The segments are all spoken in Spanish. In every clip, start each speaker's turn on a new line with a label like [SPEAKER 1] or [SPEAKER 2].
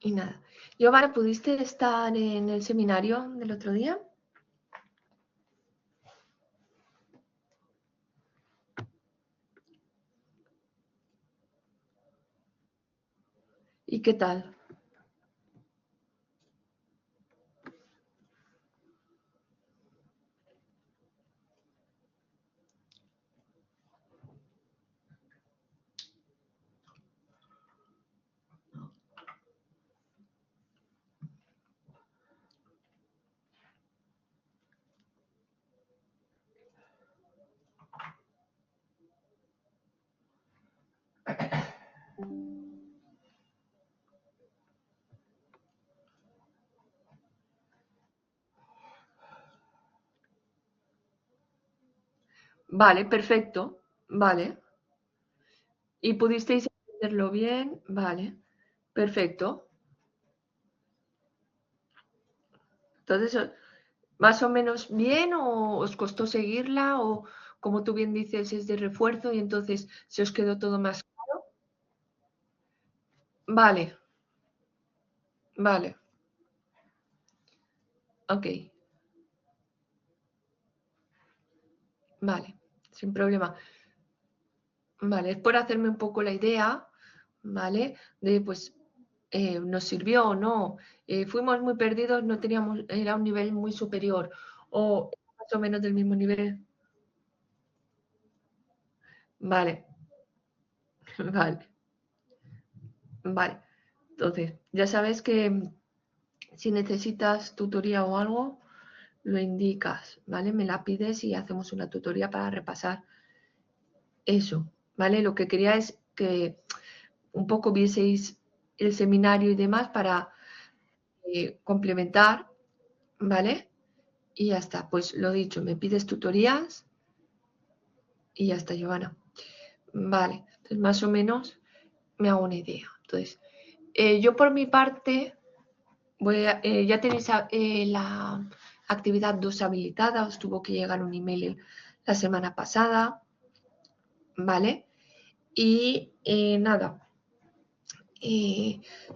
[SPEAKER 1] Y nada. Giovanna, ¿pudiste estar en el seminario del otro día? ¿Y qué tal? Vale, perfecto. Vale. ¿Y pudisteis entenderlo bien? Vale, perfecto. Entonces, ¿más o menos bien o os costó seguirla o como tú bien dices es de refuerzo y entonces se os quedó todo más claro? Vale, vale, ok, vale, sin problema. Vale, es por hacerme un poco la idea, ¿vale? De pues, ¿nos sirvió o no? Fuimos muy perdidos, no teníamos, era un nivel muy superior o más o menos del mismo nivel. Vale, vale, vale. Entonces, ya sabes que si necesitas tutoría o algo, lo indicas, ¿vale? Me la pides y hacemos una tutoría para repasar eso, ¿vale? Lo que quería es que un poco vieseis el seminario y demás para complementar, ¿vale? Y ya está, pues lo dicho, me pides tutorías y ya está, Giovanna. Vale, entonces más o menos me hago una idea. Entonces, yo por mi parte, ya tenéis la actividad 2 habilitada, os tuvo que llegar un email la semana pasada, ¿vale? Y nada,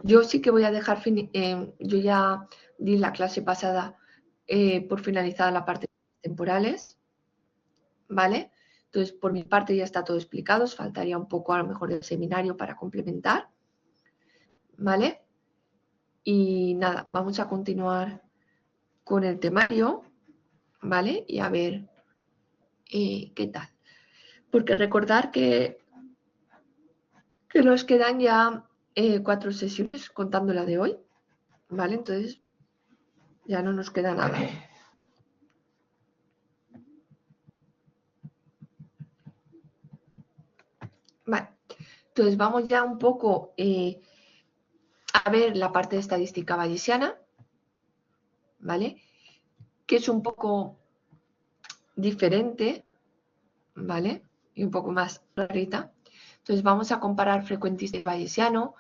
[SPEAKER 1] yo sí que voy a dejar, yo ya di la clase pasada por finalizada la parte de temporales, ¿vale? Entonces, por mi parte ya está todo explicado, os faltaría un poco a lo mejor el seminario para complementar, ¿vale? Y nada, vamos a continuar con el temario, ¿vale? Y a ver qué tal. Porque recordar que nos quedan ya 4 sesiones contando la de hoy, ¿vale? Entonces ya no nos queda nada. Vale, entonces vamos ya un poco a ver la parte de estadística bayesiana, ¿vale? Que es un poco diferente, ¿vale? Y un poco más rarita. Entonces vamos a comparar frecuentista y bayesiano,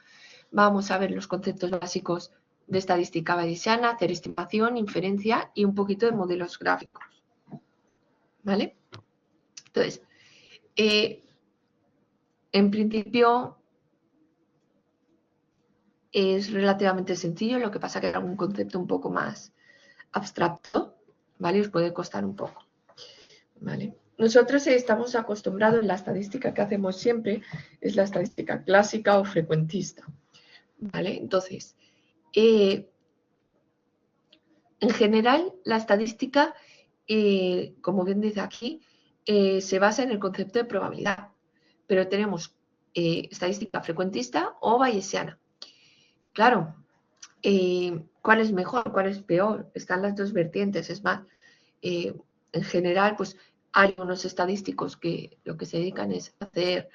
[SPEAKER 1] vamos a ver los conceptos básicos de estadística bayesiana, hacer estimación, inferencia y un poquito de modelos gráficos, ¿vale? Entonces, en principio es relativamente sencillo, lo que pasa que hay algún concepto un poco más abstracto, ¿vale? Os puede costar un poco, ¿vale? Nosotros estamos acostumbrados, la estadística que hacemos siempre es la estadística clásica o frecuentista, ¿vale? Entonces, en general, la estadística, como bien dice aquí, se basa en el concepto de probabilidad, pero tenemos estadística frecuentista o bayesiana. Claro, ¿cuál es mejor? ¿Cuál es peor? Están las dos vertientes. Es más, en general, pues hay unos estadísticos que lo que se dedican es a hacer,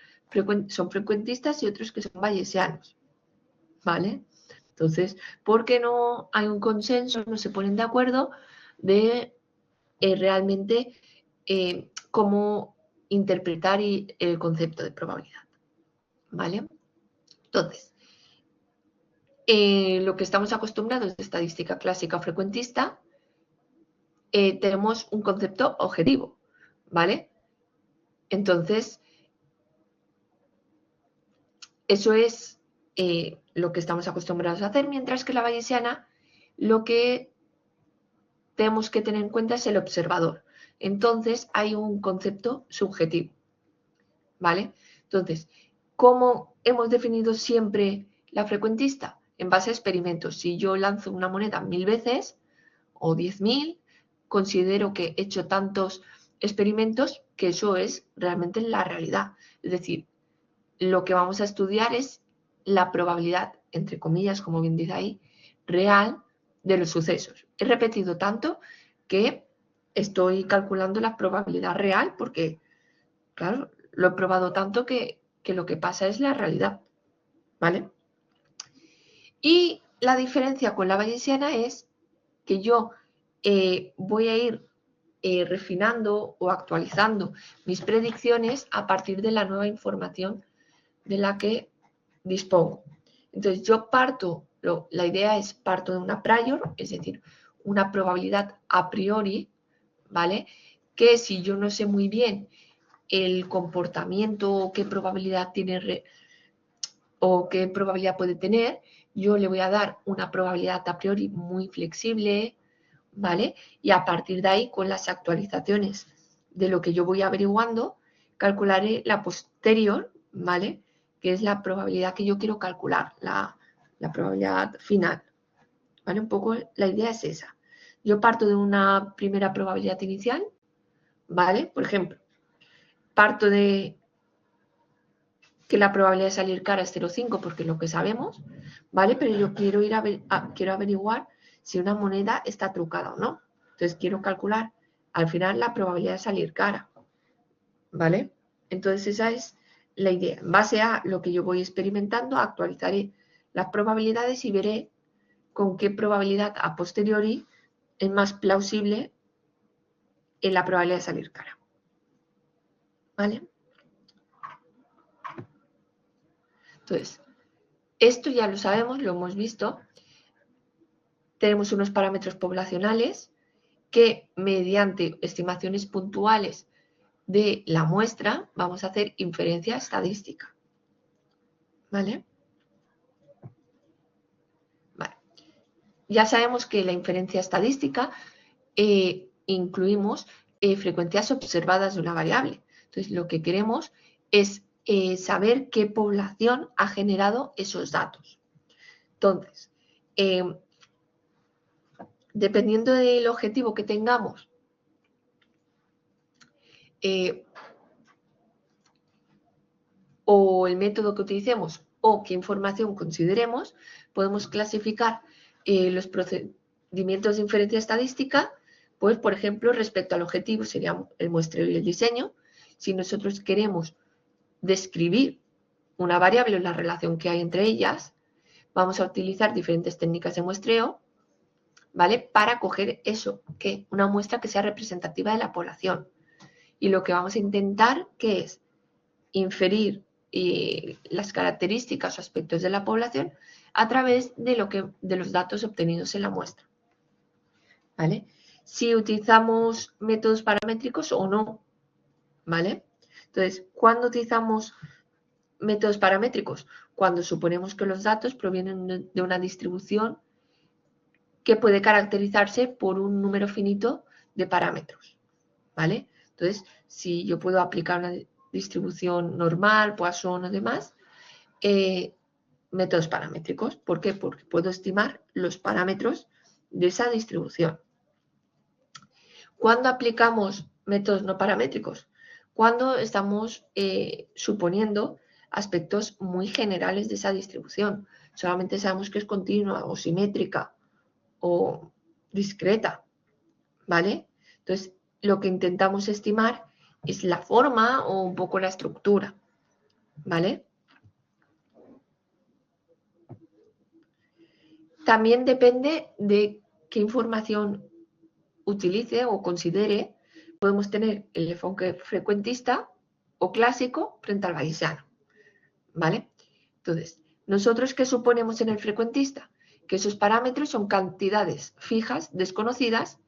[SPEAKER 1] son frecuentistas y otros que son bayesianos, ¿vale? Entonces, ¿por qué no hay un consenso, no se ponen de acuerdo de realmente cómo interpretar el concepto de probabilidad, ¿vale? Entonces, lo que estamos acostumbrados de estadística clásica o frecuentista, tenemos un concepto objetivo, ¿vale? Entonces, eso es lo que estamos acostumbrados a hacer, mientras que la bayesiana lo que tenemos que tener en cuenta es el observador. Entonces hay un concepto subjetivo, ¿vale? Entonces, ¿cómo hemos definido siempre la frecuentista? En base a experimentos. Si yo lanzo una moneda 1000 veces o 10.000, considero que he hecho tantos experimentos que eso es realmente la realidad. Es decir, lo que vamos a estudiar es la probabilidad, entre comillas, como bien dice ahí, real de los sucesos. He repetido tanto que estoy calculando la probabilidad real porque, claro, lo he probado tanto que lo que pasa es la realidad, ¿vale? Y la diferencia con la bayesiana es que yo voy a ir refinando o actualizando mis predicciones a partir de la nueva información de la que dispongo. Entonces yo parto, la idea es parto de una prior, es decir, una probabilidad a priori, ¿vale? Que si yo no sé muy bien el comportamiento o qué probabilidad tiene o qué probabilidad puede tener, yo le voy a dar una probabilidad a priori muy flexible, ¿vale? Y a partir de ahí, con las actualizaciones de lo que yo voy averiguando, calcularé la posterior, ¿vale? Que es la probabilidad que yo quiero calcular, la probabilidad final, ¿vale? Un poco la idea es esa. Yo parto de una primera probabilidad inicial, ¿vale? Por ejemplo, parto de que la probabilidad de salir cara es 0,5 porque es lo que sabemos, ¿vale? Pero yo quiero quiero averiguar si una moneda está trucada o no. Entonces quiero calcular al final la probabilidad de salir cara, ¿vale? Entonces esa es la idea. En base a lo que yo voy experimentando, actualizaré las probabilidades y veré con qué probabilidad a posteriori es más plausible en la probabilidad de salir cara, ¿vale? Entonces, esto ya lo sabemos, lo hemos visto. Tenemos unos parámetros poblacionales que mediante estimaciones puntuales de la muestra vamos a hacer inferencia estadística. ¿Vale? Vale. Ya sabemos que la inferencia estadística incluimos frecuencias observadas de una variable. Entonces, lo que queremos es saber qué población ha generado esos datos. Entonces, dependiendo del objetivo que tengamos, o el método que utilicemos o qué información consideremos, podemos clasificar los procedimientos de inferencia estadística, pues, por ejemplo, respecto al objetivo sería el muestreo y el diseño. Si nosotros queremos describir una variable o la relación que hay entre ellas, vamos a utilizar diferentes técnicas de muestreo, ¿vale? Para coger eso, que una muestra que sea representativa de la población. Y lo que vamos a intentar, ¿qué es? Inferir las características o aspectos de la población a través de los datos obtenidos en la muestra. ¿Vale? Si utilizamos métodos paramétricos o no, ¿vale? Entonces, ¿cuándo utilizamos métodos paramétricos? Cuando suponemos que los datos provienen de una distribución que puede caracterizarse por un número finito de parámetros, ¿vale? Entonces, si yo puedo aplicar una distribución normal, Poisson o demás, métodos paramétricos. ¿Por qué? Porque puedo estimar los parámetros de esa distribución. ¿Cuándo aplicamos métodos no paramétricos? Cuando estamos suponiendo aspectos muy generales de esa distribución. Solamente sabemos que es continua o simétrica o discreta, ¿vale? Entonces, lo que intentamos estimar es la forma o un poco la estructura, ¿vale? También depende de qué información utilice o considere. Podemos tener el enfoque frecuentista o clásico frente al bayesiano, ¿vale? Entonces, ¿nosotros qué suponemos en el frecuentista? Que esos parámetros son cantidades fijas, desconocidas,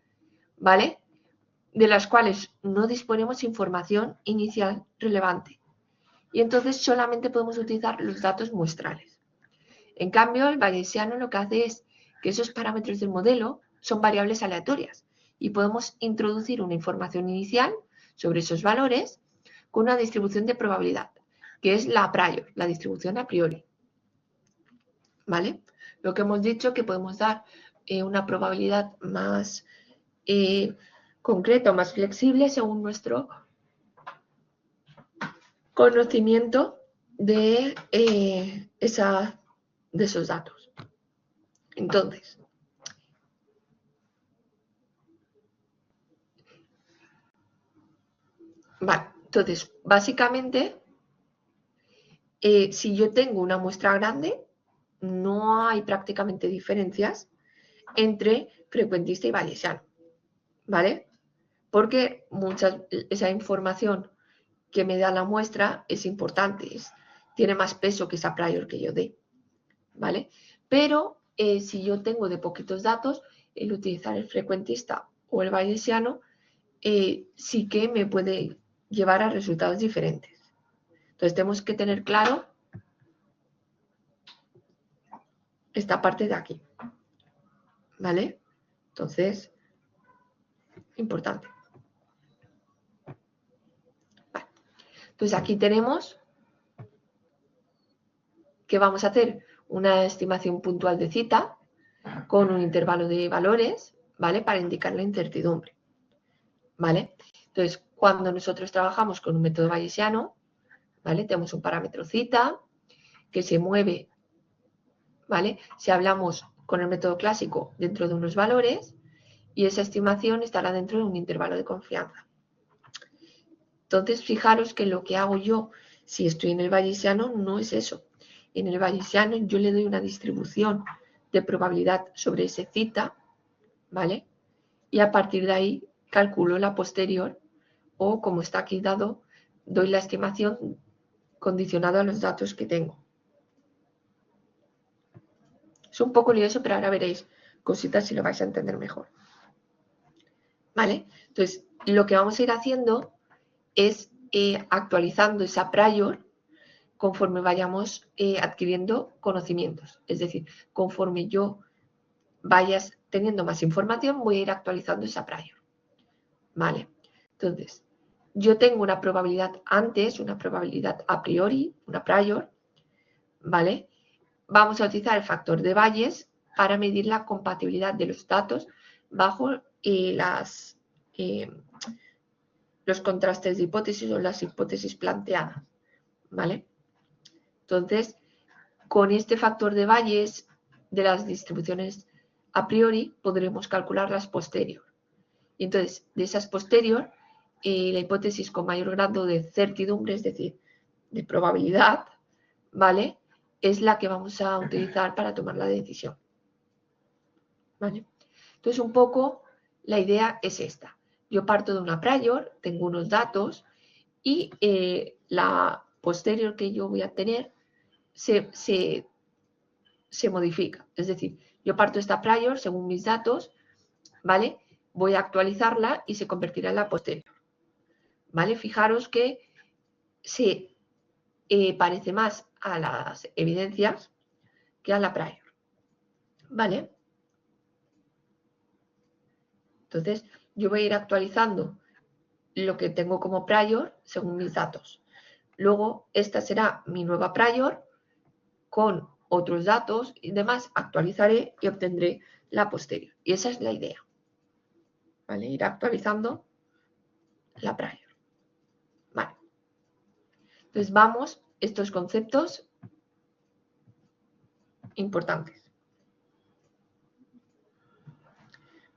[SPEAKER 1] ¿vale? De las cuales no disponemos información inicial relevante. Y entonces solamente podemos utilizar los datos muestrales. En cambio, el bayesiano lo que hace es que esos parámetros del modelo son variables aleatorias y podemos introducir una información inicial sobre esos valores con una distribución de probabilidad, que es la a priori, la distribución a priori. ¿Vale? Lo que hemos dicho que podemos dar una probabilidad más concreta o más flexible según nuestro conocimiento de esos datos. Entonces, básicamente, si yo tengo una muestra grande, no hay prácticamente diferencias entre frecuentista y bayesiano, ¿vale? Porque esa información que me da la muestra es importante, tiene más peso que esa prior que yo dé, ¿vale? Pero si yo tengo de poquitos datos, el utilizar el frecuentista o el bayesiano sí que me puede llevar a resultados diferentes. Entonces tenemos que tener claro esta parte de aquí, ¿vale? Entonces, importante. Vale. Entonces aquí tenemos que vamos a hacer una estimación puntual de cita con un intervalo de valores, ¿vale? Para indicar la incertidumbre, ¿vale? Entonces, cuando nosotros trabajamos con un método bayesiano, ¿vale? Tenemos un parámetro cita que se mueve, ¿vale? Si hablamos con el método clásico dentro de unos valores y esa estimación estará dentro de un intervalo de confianza. Entonces, fijaros que lo que hago yo, si estoy en el bayesiano, no es eso. En el bayesiano yo le doy una distribución de probabilidad sobre ese cita, ¿vale? Y a partir de ahí calculo la posterior o, como está aquí dado, doy la estimación condicionado a los datos que tengo. Es un poco lioso, pero ahora veréis cositas si lo vais a entender mejor. ¿Vale? Entonces, lo que vamos a ir haciendo es actualizando esa prior conforme vayamos adquiriendo conocimientos. Es decir, conforme yo vayas teniendo más información, voy a ir actualizando esa prior. ¿Vale? Entonces, yo tengo una probabilidad antes, una probabilidad a priori, una prior, ¿vale? Vamos a utilizar el factor de Bayes para medir la compatibilidad de los datos bajo los contrastes de hipótesis o las hipótesis planteadas, ¿vale? Entonces, con este factor de Bayes de las distribuciones a priori, podremos calcular las posterior. Y entonces, de esas posterior, la hipótesis con mayor grado de certidumbre, es decir, de probabilidad, ¿vale? Es la que vamos a utilizar para tomar la decisión. ¿Vale? Entonces, un poco la idea es esta. Yo parto de una prior, tengo unos datos y la posterior que yo voy a tener se modifica. Es decir, yo parto de esta prior según mis datos, ¿vale? Voy a actualizarla y se convertirá en la posterior. ¿Vale? Fijaros que se parece más a las evidencias que a la prior. ¿Vale? Entonces, yo voy a ir actualizando lo que tengo como prior según mis datos. Luego, esta será mi nueva prior con otros datos y demás. Actualizaré y obtendré la posterior. Y esa es la idea. ¿Vale? Ir actualizando la prior. Vale. Entonces, vamos, estos conceptos importantes.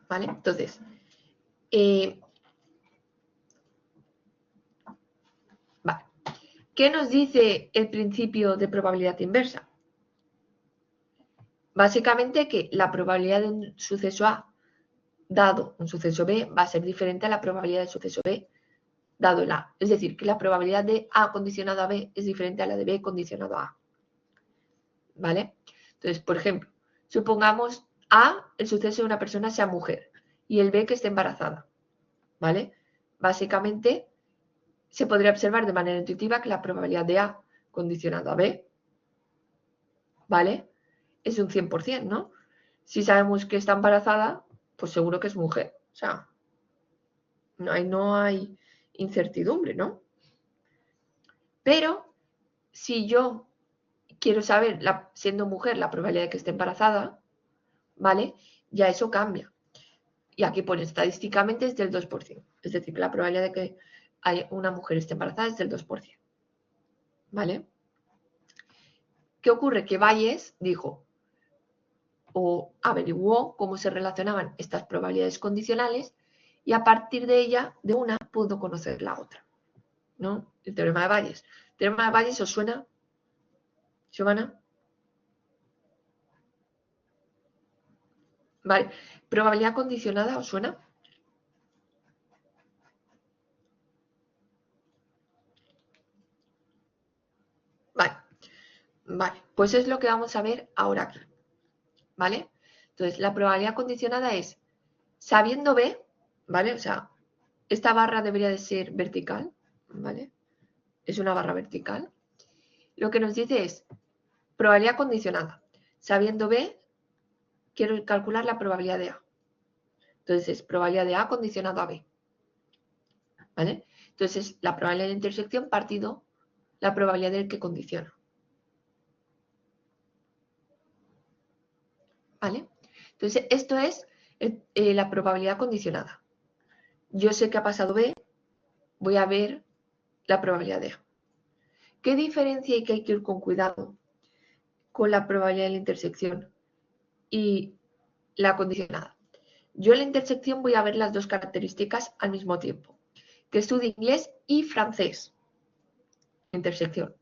[SPEAKER 1] ¿Vale? Entonces, vale. ¿Qué nos dice el principio de probabilidad inversa? Básicamente que la probabilidad de un suceso A dado un suceso B va a ser diferente a la probabilidad del suceso B dado el A. Es decir, que la probabilidad de A condicionado a B es diferente a la de B condicionado a A. ¿Vale? Entonces, por ejemplo, supongamos A, el suceso de una persona sea mujer y el B que esté embarazada. ¿Vale? Básicamente, se podría observar de manera intuitiva que la probabilidad de A condicionado a B, ¿vale? es un 100%, ¿no? Si sabemos que está embarazada, pues seguro que es mujer. O sea, no hay incertidumbre, ¿no? Pero si yo quiero saber, siendo mujer, la probabilidad de que esté embarazada, ¿vale? Ya eso cambia. Y aquí pone estadísticamente es del 2%. Es decir, que la probabilidad de que una mujer esté embarazada es del 2%. ¿Vale? ¿Qué ocurre? Que Bayes dijo o averiguó cómo se relacionaban estas probabilidades condicionales y a partir de ella, de una, pudo conocer la otra. ¿No? El teorema de Bayes. ¿El teorema de Bayes os suena, Giovanna? Vale. ¿Probabilidad condicionada os suena? Vale. Vale. Pues es lo que vamos a ver ahora aquí. ¿Vale? Entonces, la probabilidad condicionada es, sabiendo B, ¿vale? O sea, esta barra debería de ser vertical, ¿vale? Es una barra vertical. Lo que nos dice es, probabilidad condicionada. Sabiendo B, quiero calcular la probabilidad de A. Entonces, es probabilidad de A condicionado a B. ¿Vale? Entonces, la probabilidad de intersección partido la probabilidad del que condiciona. ¿Vale? Entonces, esto es la probabilidad condicionada. Yo sé que ha pasado B, voy a ver la probabilidad de A. ¿Qué diferencia hay que ir con cuidado con la probabilidad de la intersección y la condicionada? Yo en la intersección voy a ver las dos características al mismo tiempo, que estudie inglés y francés. Intersección.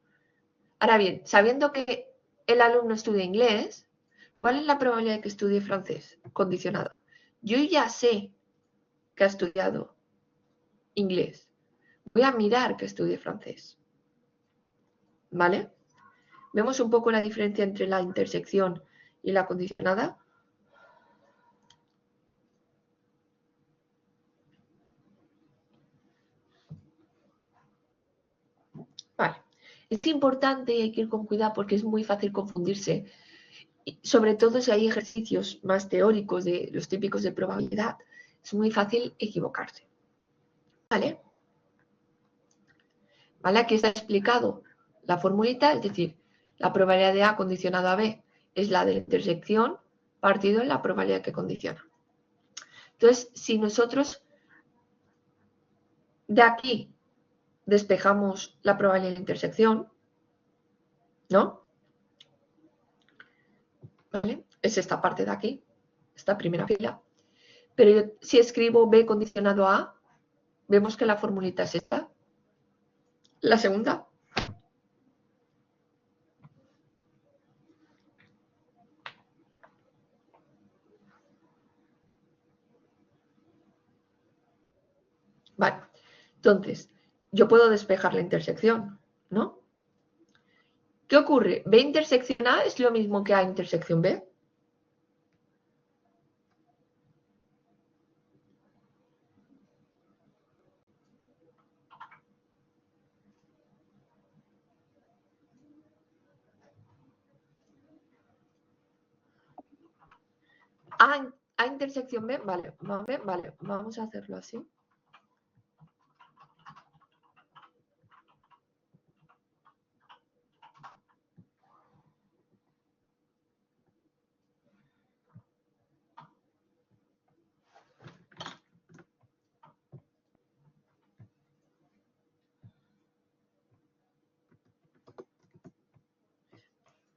[SPEAKER 1] Ahora bien, sabiendo que el alumno estudia inglés, ¿cuál es la probabilidad de que estudie francés? Condicionada. Yo ya sé que ha estudiado inglés. Voy a mirar que estudie francés. ¿Vale? ¿Vemos un poco la diferencia entre la intersección y la condicionada? Vale. Es importante y hay que ir con cuidado porque es muy fácil confundirse, sobre todo si hay ejercicios más teóricos de los típicos de probabilidad. Es muy fácil equivocarse. ¿Vale? ¿Vale? Aquí está explicado la formulita, es decir, la probabilidad de A condicionado a B es la de la intersección partido en la probabilidad que condiciona. Entonces, si nosotros de aquí despejamos la probabilidad de la intersección, ¿no? ¿Vale? Es esta parte de aquí, esta primera fila. Pero yo, si escribo B condicionado a A, vemos que la formulita es esta. La segunda. Vale. Entonces, yo puedo despejar la intersección, ¿no? ¿Qué ocurre? B intersección A es lo mismo que A intersección B. A intersección B, vale, vale, vamos a hacerlo así.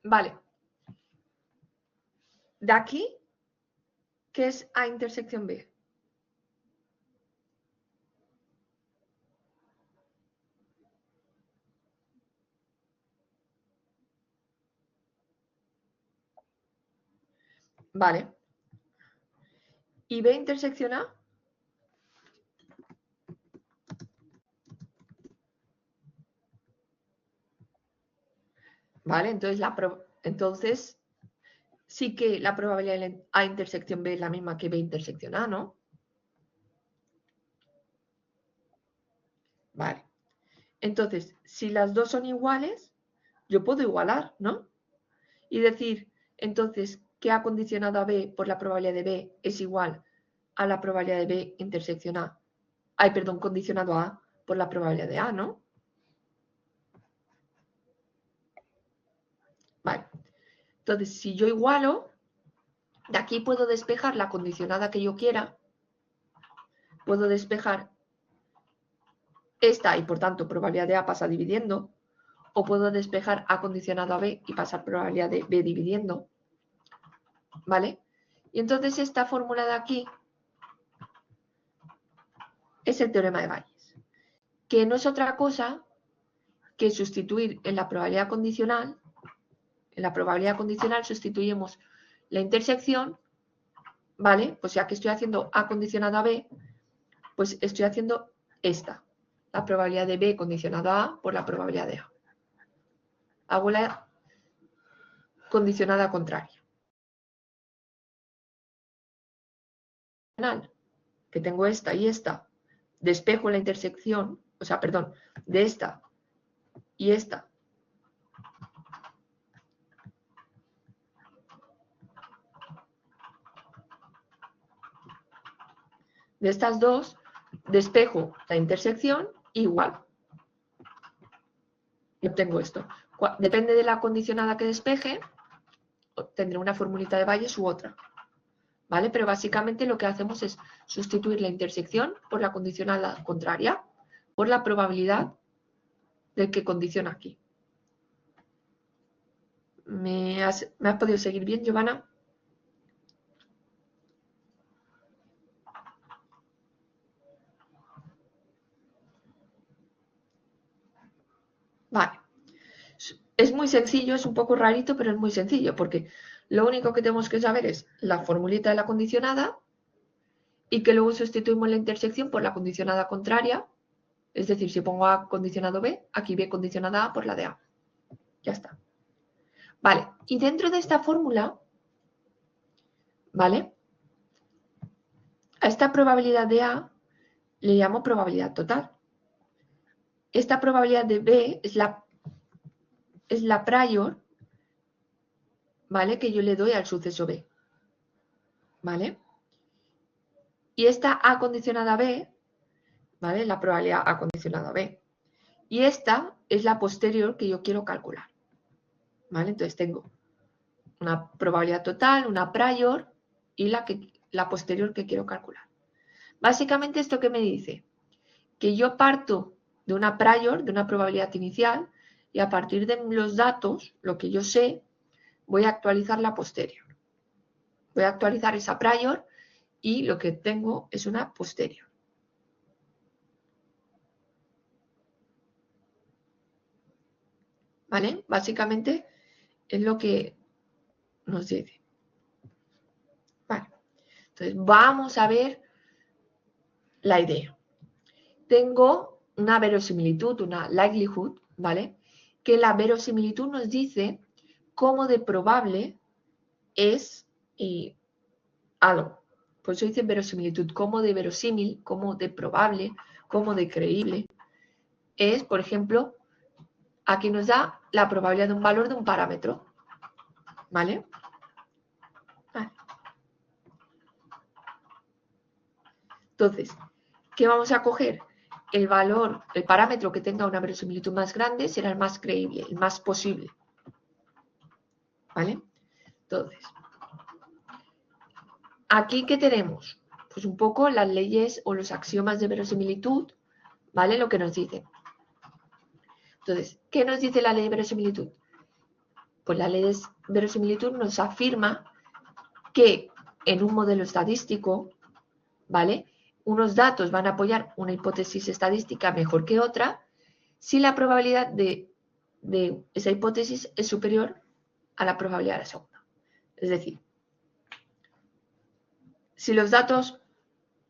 [SPEAKER 1] Vale. De aquí, ¿qué es A intersección B? Vale. ¿Y B intersección A? Vale, entonces sí que la probabilidad de A intersección B es la misma que B intersección A, ¿no? Vale. Entonces, si las dos son iguales, yo puedo igualar, ¿no? Y decir, Entonces, que A condicionado a B por la probabilidad de B es igual a la probabilidad de B intersección A. Ay, perdón, condicionado a A por la probabilidad de A, ¿no? Vale. Entonces, si yo igualo, de aquí puedo despejar la condicionada que yo quiera. Puedo despejar esta y, por tanto, probabilidad de A pasa dividiendo. O puedo despejar A condicionado a B y pasar probabilidad de B dividiendo. ¿Vale? Y entonces esta fórmula de aquí es el teorema de Bayes, que no es otra cosa que sustituir en la probabilidad condicional. En la probabilidad condicional sustituimos la intersección, ¿vale? Pues ya que estoy haciendo A condicionado a B, pues estoy haciendo esta, la probabilidad de B condicionado a A por la probabilidad de A. Hago la condicionada contraria. Que tengo esta y esta, despejo la intersección, o sea, perdón, de esta y esta. De estas dos, despejo la intersección igual. Y obtengo esto. Depende de la condicionada que despeje, tendré una formulita de Bayes u otra. ¿Vale? Pero básicamente lo que hacemos es sustituir la intersección por la condicionada contraria, por la probabilidad del que condiciona aquí. ¿Me has podido seguir bien, Giovanna? Vale. Es muy sencillo, es un poco rarito, pero es muy sencillo, porque lo único que tenemos que saber es la formulita de la condicionada y que luego sustituimos la intersección por la condicionada contraria. Es decir, si pongo A condicionado B, aquí B condicionada A por la de A. Ya está. Vale, y dentro de esta fórmula, ¿vale? A esta probabilidad de A le llamo probabilidad total. Esta probabilidad de B es la prior, ¿vale? Que yo le doy al suceso B, ¿vale? Y esta A condicionada a B, ¿vale? La probabilidad A condicionada a B. Y esta es la posterior que yo quiero calcular, ¿vale? Entonces tengo una probabilidad total, una prior y la posterior que quiero calcular. Básicamente, ¿esto qué me dice? Que yo parto de una prior, de una probabilidad inicial, y a partir de los datos, lo que yo sé, voy a actualizar la posterior. Voy a actualizar esa prior y lo que tengo es una posterior. ¿Vale? Básicamente es lo que nos dice. Vale. Entonces, vamos a ver la idea. Tengo una verosimilitud, una likelihood, ¿vale? Que la verosimilitud nos dice cómo de probable es algo. Por eso dice verosimilitud, cómo de verosímil, cómo de probable, cómo de creíble. Es, por ejemplo, aquí nos da la probabilidad de un valor de un parámetro. ¿Vale? Vale. Entonces, ¿qué vamos a coger? El valor, el parámetro que tenga una verosimilitud más grande será el más creíble, el más posible. ¿Vale? Entonces, ¿aquí qué tenemos? Pues un poco las leyes o los axiomas de verosimilitud, ¿vale? Lo que nos dicen. Entonces, ¿qué nos dice la ley de verosimilitud? Pues la ley de verosimilitud nos afirma que en un modelo estadístico, ¿vale? Unos datos van a apoyar una hipótesis estadística mejor que otra si la probabilidad de esa hipótesis es superior a la probabilidad de la segunda. Es decir, si los datos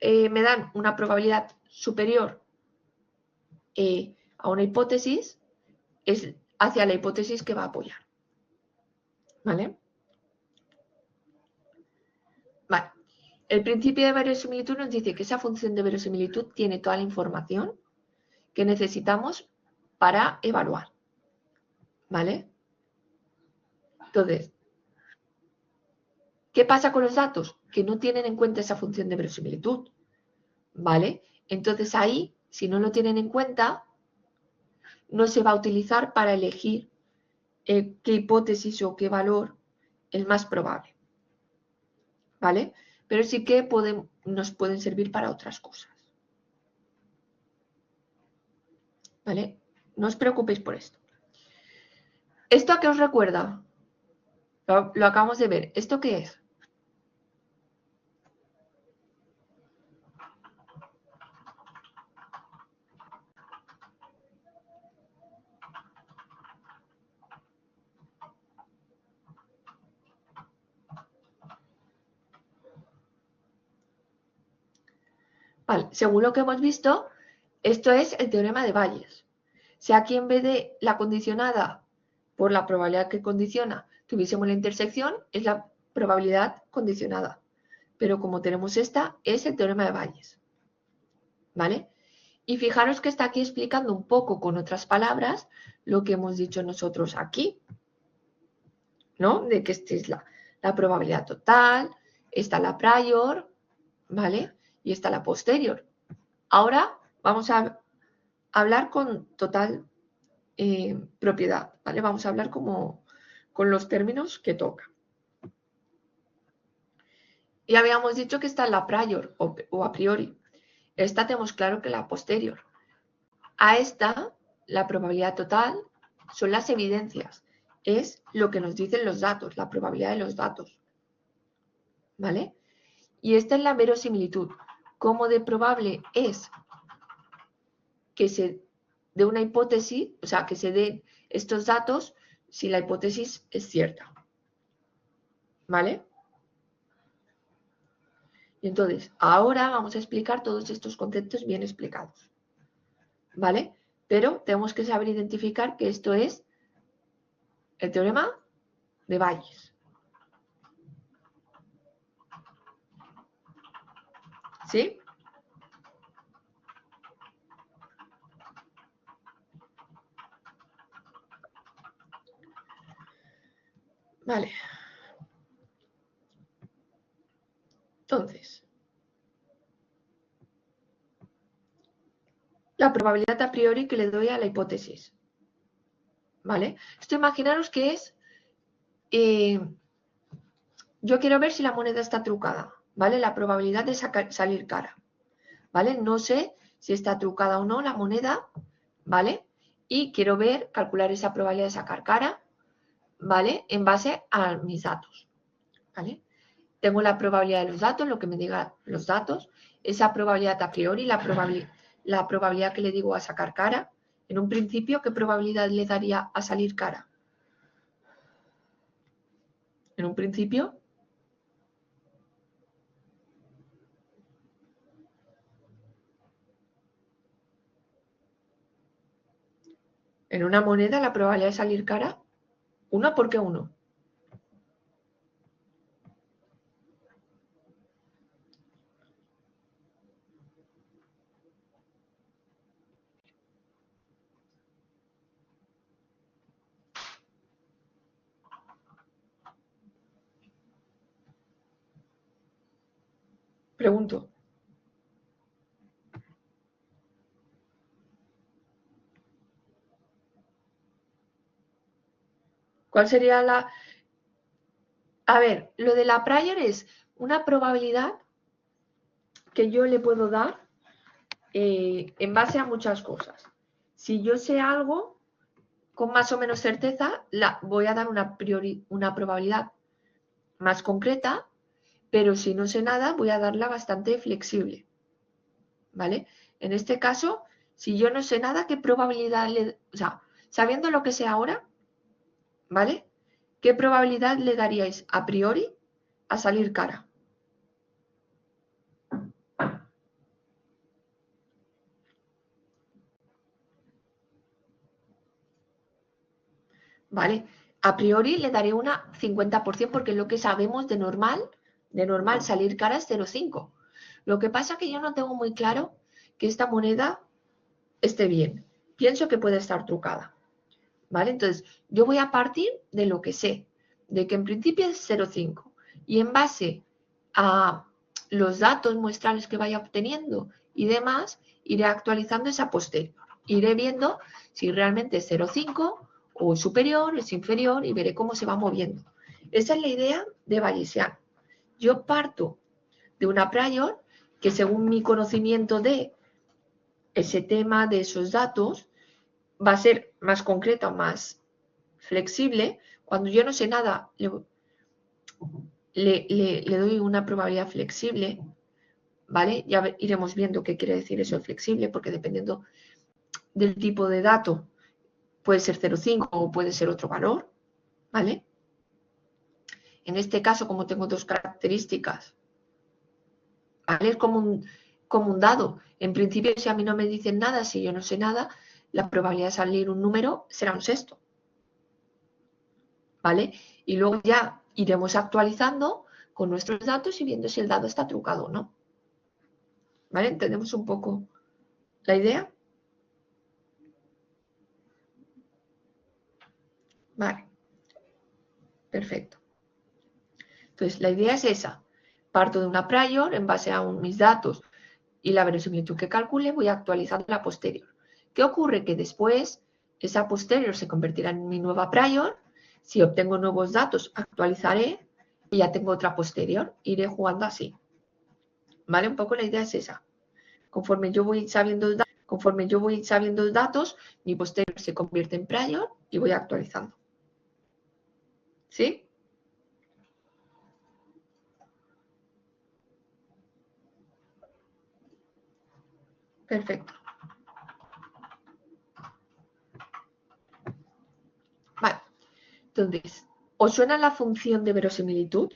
[SPEAKER 1] me dan una probabilidad superior a una hipótesis, es hacia la hipótesis que va a apoyar. ¿Vale? Vale. El principio de verosimilitud nos dice que esa función de verosimilitud tiene toda la información que necesitamos para evaluar. ¿Vale? Entonces, ¿Qué pasa con los datos? Que no tienen en cuenta esa función de verosimilitud, ¿vale? Entonces ahí, si no lo tienen en cuenta, no se va a utilizar para elegir qué hipótesis o qué valor es más probable, ¿vale? Pero sí que nos pueden servir para otras cosas, ¿vale? No os preocupéis por esto. ¿Esto a qué os recuerda? Lo acabamos de ver. ¿Esto qué es? Vale, según lo que hemos visto, esto es el teorema de Bayes. Si aquí en vez de la condicionada por la probabilidad que condiciona tuviésemos la intersección, es la probabilidad condicionada. Pero como tenemos esta, es el teorema de Bayes. ¿Vale? Y fijaros que está aquí explicando un poco con otras palabras lo que hemos dicho nosotros aquí, ¿no? De que esta es la probabilidad total, está la prior, ¿vale? Y está la posterior. Ahora vamos a hablar con total propiedad, ¿vale? Vamos a hablar como con los términos que toca. Y habíamos dicho que está la prior o a priori. Esta tenemos claro que la posterior. A esta, la probabilidad total, son las evidencias. Es lo que nos dicen los datos, la probabilidad de los datos. ¿Vale? Y esta es la verosimilitud. ¿Cómo de probable es que se dé una hipótesis, o sea, que se den estos datos si la hipótesis es cierta? ¿Vale? Y entonces, ahora vamos a explicar todos estos conceptos bien explicados. ¿Vale? Pero tenemos que saber identificar que esto es el teorema de Bayes. ¿Sí? Vale. Entonces, la probabilidad a priori que le doy a la hipótesis. ¿Vale? Esto imaginaros que es, yo quiero ver si la moneda está trucada, ¿vale? La probabilidad de salir cara, ¿vale? No sé si está trucada o no la moneda, ¿vale? Y quiero ver, calcular esa probabilidad de sacar cara, ¿vale? En base a mis datos, ¿vale? Tengo la probabilidad de los datos, lo que me digan los datos, esa probabilidad a priori, la probabilidad que le digo a sacar cara. En un principio, ¿qué probabilidad le daría a salir cara? En un principio, en una moneda la probabilidad de salir cara, 1, ¿por qué 1? Pregunto. ¿Cuál sería la...? A ver, lo de la prior es una probabilidad que yo le puedo dar en base a muchas cosas. Si yo sé algo, con más o menos certeza, voy a dar una probabilidad más concreta, pero si no sé nada, voy a darla bastante flexible. ¿Vale? En este caso, si yo no sé nada, ¿qué probabilidad o sea, sabiendo lo que sé ahora, ¿vale? ¿Qué probabilidad le daríais a priori a salir cara? ¿Vale? A priori le daré una 50% porque es lo que sabemos de normal salir cara es 0,5. Lo que pasa es que yo no tengo muy claro que esta moneda esté bien. Pienso que puede estar trucada. ¿Vale? Entonces, yo voy a partir de lo que sé, de que en principio es 0,5. y en base a los datos muestrales que vaya obteniendo y demás, iré actualizando esa posterior. Iré viendo si realmente es 0,5 o es superior, es inferior y veré cómo se va moviendo. Esa es la idea de Bayesian. Yo parto de una prior que según mi conocimiento de ese tema, de esos datos, va a ser más concreta o más flexible. Cuando yo no sé nada, le doy una probabilidad flexible, ¿vale? Ya iremos viendo qué quiere decir eso de flexible, porque dependiendo del tipo de dato, puede ser 0,5 o puede ser otro valor, ¿vale? En este caso, como tengo dos características, ¿vale? Es como un dado. En principio, si a mí no me dicen nada, si yo no sé nada, la probabilidad de salir un número será un sexto, ¿vale? Y luego ya iremos actualizando con nuestros datos y viendo si el dado está trucado o no. ¿Vale? ¿Entendemos un poco la idea? Vale, perfecto. Entonces, la idea es esa. Parto de una prior, en base a mis datos y la verosimilitud que calcule, voy actualizando la posterior. ¿Qué ocurre? Que después esa posterior se convertirá en mi nueva prior. Si obtengo nuevos datos, actualizaré y ya tengo otra posterior. Iré jugando así. ¿Vale? Un poco la idea es esa. Conforme yo voy sabiendo los datos, mi posterior se convierte en prior y voy actualizando. ¿Sí? Perfecto. Vale. Entonces, ¿os suena la función de verosimilitud?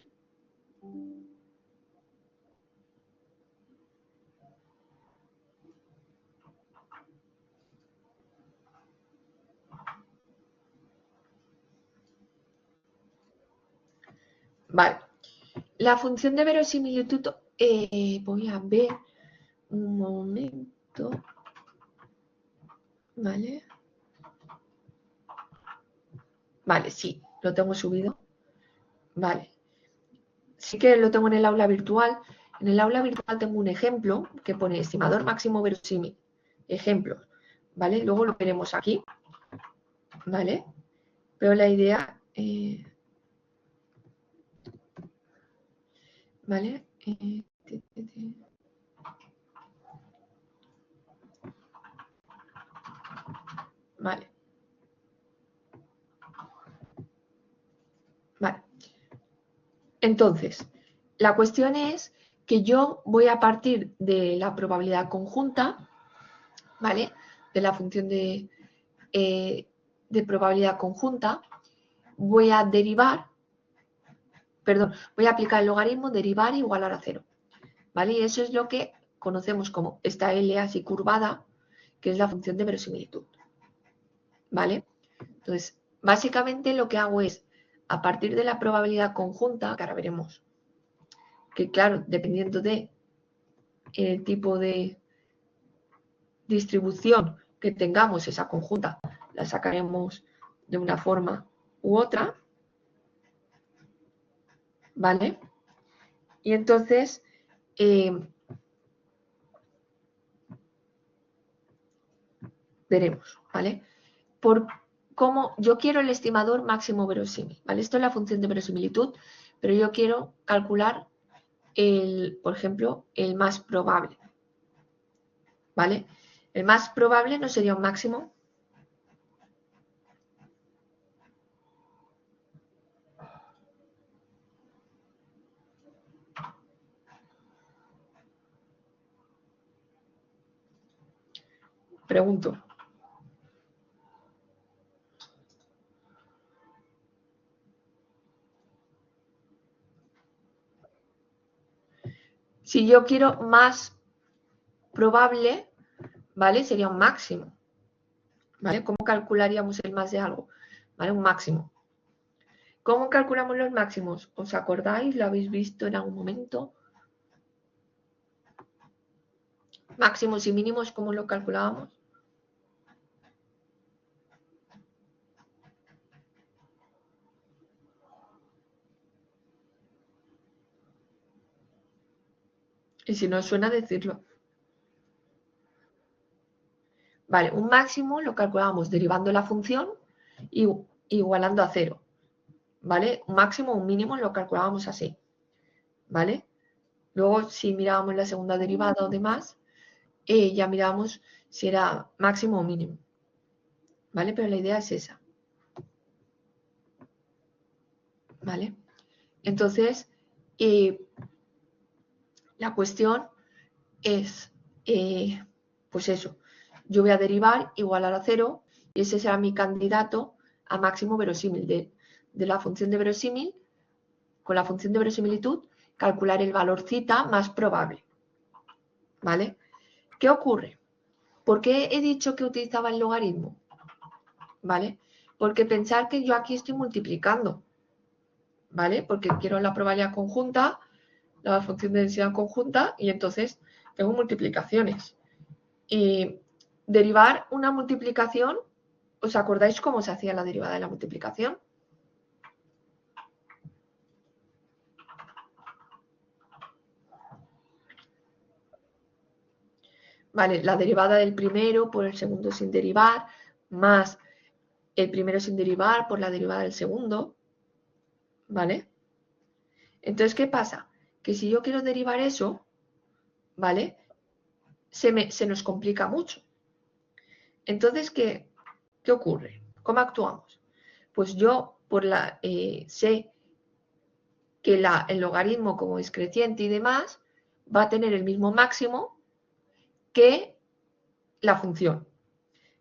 [SPEAKER 1] Vale. La función de verosimilitud, voy a ver un momento. Vale. Vale, sí, lo tengo subido. Vale. Sí que lo tengo en el aula virtual. En el aula virtual tengo un ejemplo que pone estimador máximo verosímil. Ejemplos. ¿Vale? Luego lo veremos aquí. ¿Vale? Pero la idea... ¿vale? Vale. Vale. Entonces, la cuestión es que yo voy a partir de la probabilidad conjunta, ¿vale? De la función de probabilidad conjunta, voy a aplicar el logaritmo, derivar y igualar a 0, ¿vale? Y eso es lo que conocemos como esta L así curvada, que es la función de verosimilitud, ¿vale? Entonces, básicamente lo que hago es, a partir de la probabilidad conjunta, que ahora veremos, que claro, dependiendo de el tipo de distribución que tengamos, esa conjunta la sacaremos de una forma u otra, ¿vale? Y entonces, veremos, ¿vale? Por cómo yo quiero el estimador máximo verosímil, ¿vale? Esto es la función de verosimilitud, pero yo quiero calcular por ejemplo, el más probable, ¿vale? El más probable no sería un máximo. Pregunto. Si yo quiero más probable, ¿vale? Sería un máximo, ¿vale? ¿Cómo calcularíamos el más de algo? ¿Vale? Un máximo. ¿Cómo calculamos los máximos? ¿Os acordáis? ¿Lo habéis visto en algún momento? Máximos y mínimos, ¿cómo lo calculábamos? Y si no suena, decirlo. Vale, un máximo lo calculamos derivando la función y igualando a 0. ¿Vale? Un máximo o un mínimo lo calculábamos así. ¿Vale? Luego, si mirábamos la segunda derivada o demás, ya mirábamos si era máximo o mínimo. ¿Vale? Pero la idea es esa. ¿Vale? Entonces, la cuestión es, pues eso, yo voy a derivar igualar a 0 y ese será mi candidato a máximo verosímil. De la función de verosímil, con la función de verosimilitud, calcular el valor zeta más probable. ¿Vale? ¿Qué ocurre? ¿Por qué he dicho que utilizaba el logaritmo? ¿Vale? Porque pensar que yo aquí estoy multiplicando. ¿Vale? Porque quiero la probabilidad conjunta, la función de densidad conjunta, y entonces tengo multiplicaciones. Y derivar una multiplicación, ¿os acordáis cómo se hacía la derivada de la multiplicación? Vale, la derivada del primero por el segundo sin derivar, más el primero sin derivar por la derivada del segundo, ¿vale? Entonces, ¿qué pasa? Que si yo quiero derivar eso, ¿vale? Se nos complica mucho. Entonces, ¿qué ocurre? ¿Cómo actuamos? Pues yo sé que el logaritmo, como es creciente y demás, va a tener el mismo máximo que la función.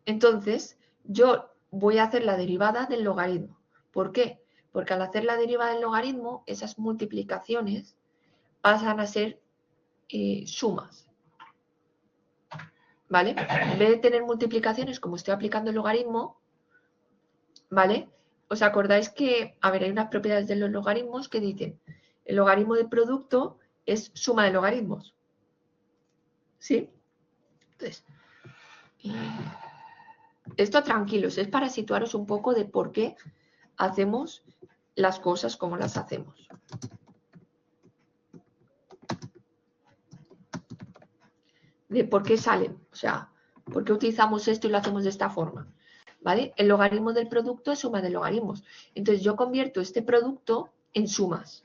[SPEAKER 1] Entonces, yo voy a hacer la derivada del logaritmo. ¿Por qué? Porque al hacer la derivada del logaritmo, esas multiplicaciones pasan a ser sumas. ¿Vale? En vez de tener multiplicaciones, como estoy aplicando el logaritmo, ¿vale? ¿Os acordáis que, a ver, hay unas propiedades de los logaritmos que dicen, el logaritmo de producto es suma de logaritmos? ¿Sí? Entonces, esto tranquilos, es para situaros un poco de por qué hacemos las cosas como las hacemos. De por qué salen, o sea, por qué utilizamos esto y lo hacemos de esta forma. ¿Vale? El logaritmo del producto es suma de logaritmos. Entonces yo convierto este producto en sumas.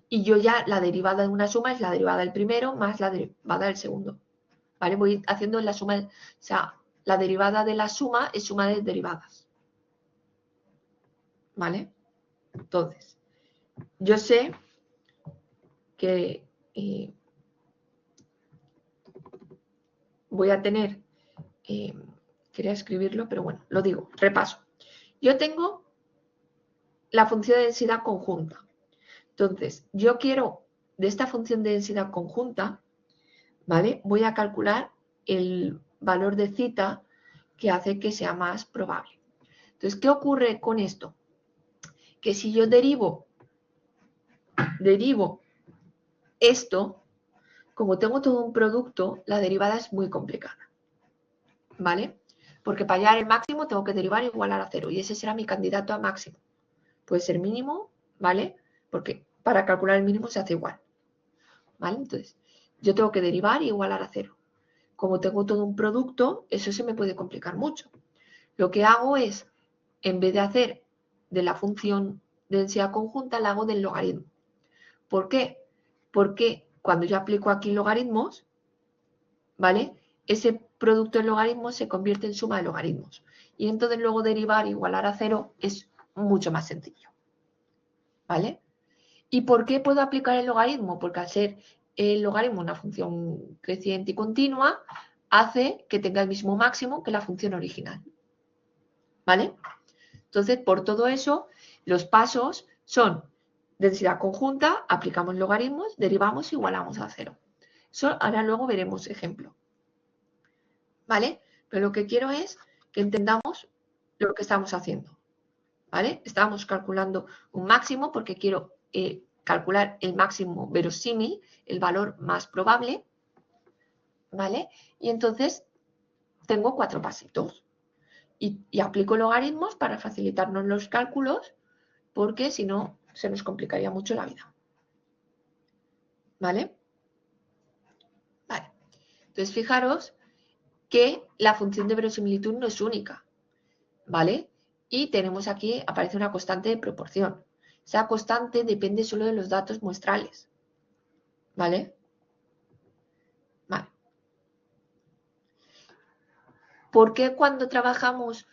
[SPEAKER 1] Y yo ya la derivada de una suma es la derivada del primero más la derivada del segundo. ¿Vale? Voy haciendo la suma, o sea, la derivada de la suma es suma de derivadas. ¿Vale? Entonces, yo sé que voy a tener, quería escribirlo, pero bueno, lo digo, repaso. Yo tengo la función de densidad conjunta. Entonces, yo quiero, de esta función de densidad conjunta, ¿vale? Voy a calcular el valor de zeta que hace que sea más probable. Entonces, ¿qué ocurre con esto? Que si yo derivo esto, como tengo todo un producto, la derivada es muy complicada, ¿vale? Porque para hallar el máximo tengo que derivar igualar a 0 y ese será mi candidato a máximo. Puede ser mínimo, ¿vale? Porque para calcular el mínimo se hace igual, ¿vale? Entonces, yo tengo que derivar y igualar a 0. Como tengo todo un producto, eso se me puede complicar mucho. Lo que hago es, en vez de hacer de la función de densidad conjunta, la hago del logaritmo. ¿Por qué? Porque cuando yo aplico aquí logaritmos, ¿vale? Ese producto de logaritmos se convierte en suma de logaritmos. Y entonces luego derivar e igualar a 0 es mucho más sencillo. ¿Vale? ¿Y por qué puedo aplicar el logaritmo? Porque al ser el logaritmo una función creciente y continua, hace que tenga el mismo máximo que la función original. ¿Vale? Entonces, por todo eso, los pasos son densidad conjunta, aplicamos logaritmos, derivamos, igualamos a 0. Eso ahora luego veremos ejemplo. ¿Vale? Pero lo que quiero es que entendamos lo que estamos haciendo. ¿Vale? Estamos calculando un máximo porque quiero calcular el máximo verosímil, el valor más probable. ¿Vale? Y entonces tengo 4 pasitos. Y aplico logaritmos para facilitarnos los cálculos, porque si no se nos complicaría mucho la vida. ¿Vale? Entonces, fijaros que la función de verosimilitud no es única, ¿vale? Y tenemos aquí, aparece una constante de proporción. Esa constante depende solo de los datos muestrales, ¿vale? Vale. ¿Por qué cuando trabajamos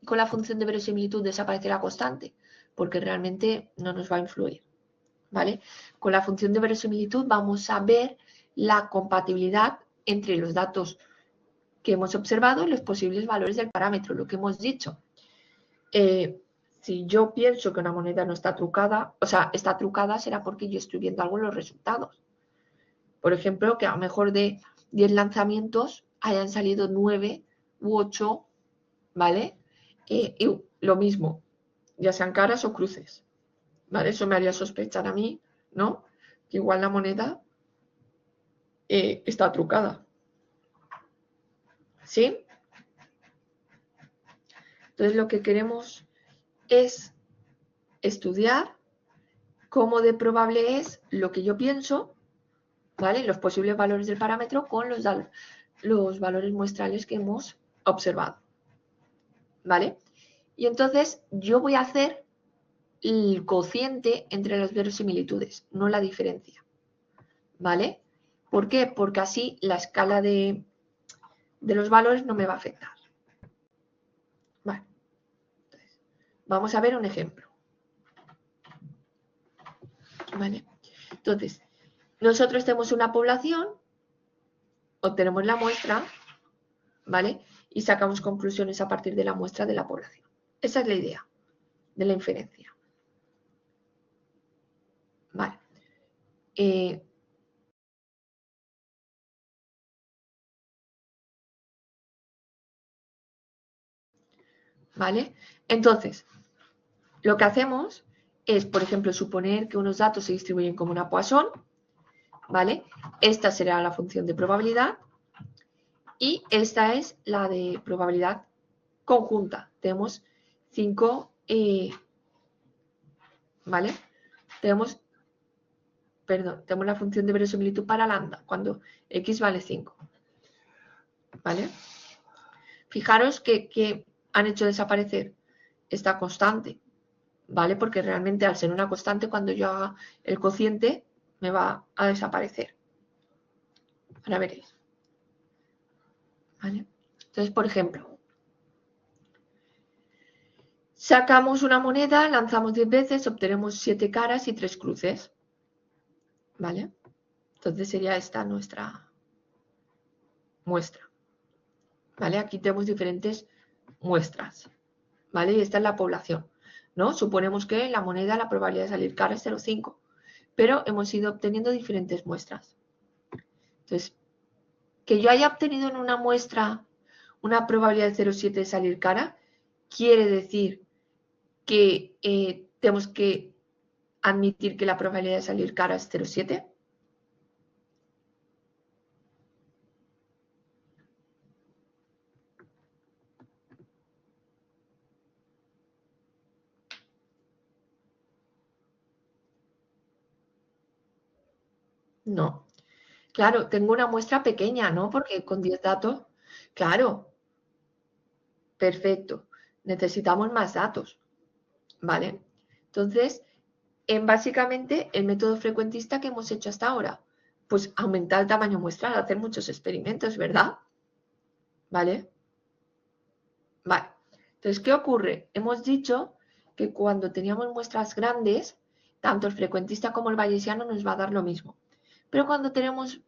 [SPEAKER 1] con la función de verosimilitud desaparece la constante? Porque realmente no nos va a influir, ¿vale? Con la función de verosimilitud vamos a ver la compatibilidad entre los datos que hemos observado y los posibles valores del parámetro, lo que hemos dicho. Si yo pienso que una moneda no está trucada, o sea, está trucada será porque yo estoy viendo algo en los resultados. Por ejemplo, que a lo mejor de 10 lanzamientos hayan salido 9 u 8, ¿vale? Y lo mismo, ya sean caras o cruces, ¿vale? Eso me haría sospechar a mí, ¿no? Que igual la moneda está trucada. ¿Sí? Entonces lo que queremos es estudiar cómo de probable es lo que yo pienso, ¿vale? Los posibles valores del parámetro con los valores muestrales que hemos observado, ¿vale? Y entonces yo voy a hacer el cociente entre las verosimilitudes, no la diferencia, ¿vale? ¿Por qué? Porque así la escala de los valores no me va a afectar. Vale. Entonces, vamos a ver un ejemplo. ¿Vale? Entonces, nosotros tenemos una población, obtenemos la muestra, ¿vale? Y sacamos conclusiones a partir de la muestra de la población. Esa es la idea de la inferencia. Vale. ¿Vale? Entonces, lo que hacemos es, por ejemplo, suponer que unos datos se distribuyen como una Poisson, ¿vale? Esta será la función de probabilidad y esta es la de probabilidad conjunta. Tenemos 5, ¿vale? Tenemos la función de verosimilitud para lambda, cuando x vale 5, ¿vale? Fijaros que han hecho desaparecer esta constante, ¿vale? Porque realmente al ser una constante, cuando yo haga el cociente, me va a desaparecer. Ahora veréis. ¿Vale? Entonces, por ejemplo, sacamos una moneda, lanzamos 10 veces, obtenemos 7 caras y 3 cruces. ¿Vale? Entonces sería esta nuestra muestra. ¿Vale? Aquí tenemos diferentes muestras. ¿Vale? Y esta es la población, ¿no? Suponemos que la moneda, la probabilidad de salir cara es 0,5, pero hemos ido obteniendo diferentes muestras. Entonces, que yo haya obtenido en una muestra una probabilidad de 0,7 de salir cara, quiere decir que tenemos que admitir que la probabilidad de salir cara es 0,7. No. Claro, tengo una muestra pequeña, ¿no? Porque con 10 datos, claro, perfecto. Necesitamos más datos, ¿vale? Entonces, básicamente, el método frecuentista que hemos hecho hasta ahora, pues aumentar el tamaño muestral, hacer muchos experimentos, ¿verdad? ¿Vale? Vale. Entonces, ¿qué ocurre? Hemos dicho que cuando teníamos muestras grandes, tanto el frecuentista como el bayesiano nos va a dar lo mismo. Pero cuando tenemos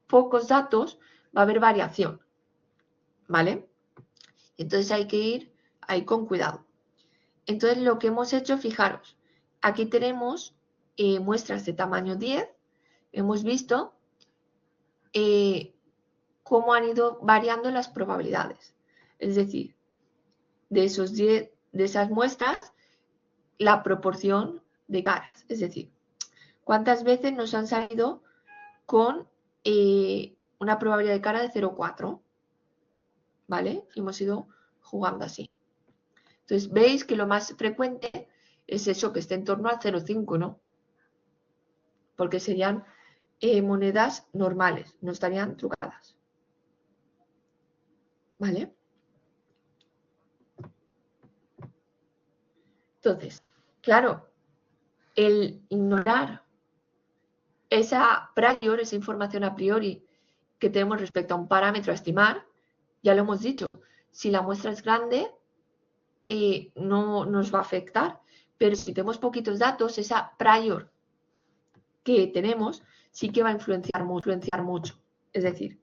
[SPEAKER 1] pocos datos, va a haber variación, ¿vale? Entonces hay que ir ahí con cuidado. Entonces lo que hemos hecho, fijaros, aquí tenemos muestras de tamaño 10, hemos visto cómo han ido variando las probabilidades. Es decir, de esas muestras, la proporción de caras. Es decir, cuántas veces nos han salido con una probabilidad de cara de 0,4. ¿Vale? Y hemos ido jugando así. Entonces, veis que lo más frecuente es eso, que esté en torno al 0,5, ¿no? Porque serían monedas normales, no estarían trucadas. ¿Vale? Entonces, claro, el ignorar esa información a priori que tenemos respecto a un parámetro a estimar, ya lo hemos dicho, si la muestra es grande, no nos va a afectar, pero si tenemos poquitos datos, esa prior que tenemos sí que va a influenciar mucho. Es decir,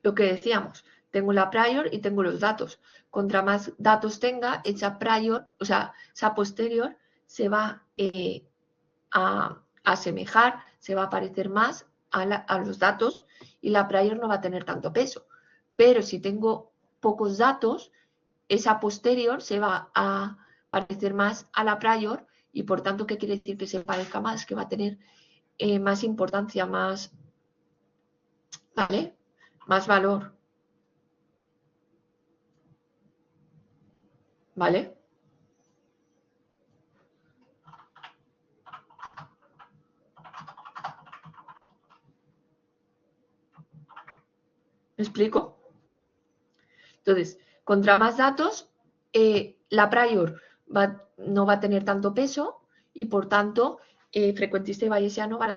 [SPEAKER 1] lo que decíamos, tengo la prior y tengo los datos. Contra más datos tenga, esa prior, o sea, esa posterior se va a asemejar, se va a parecer más a los datos y la prior no va a tener tanto peso. Pero si tengo pocos datos, esa posterior se va a parecer más a la prior y por tanto, ¿qué quiere decir que se parezca más? Que va a tener más importancia, más, ¿vale? Más valor. ¿Vale? ¿Me explico? Entonces, contra más datos, la prior no va a tener tanto peso y por tanto, frecuentista y bayesiano van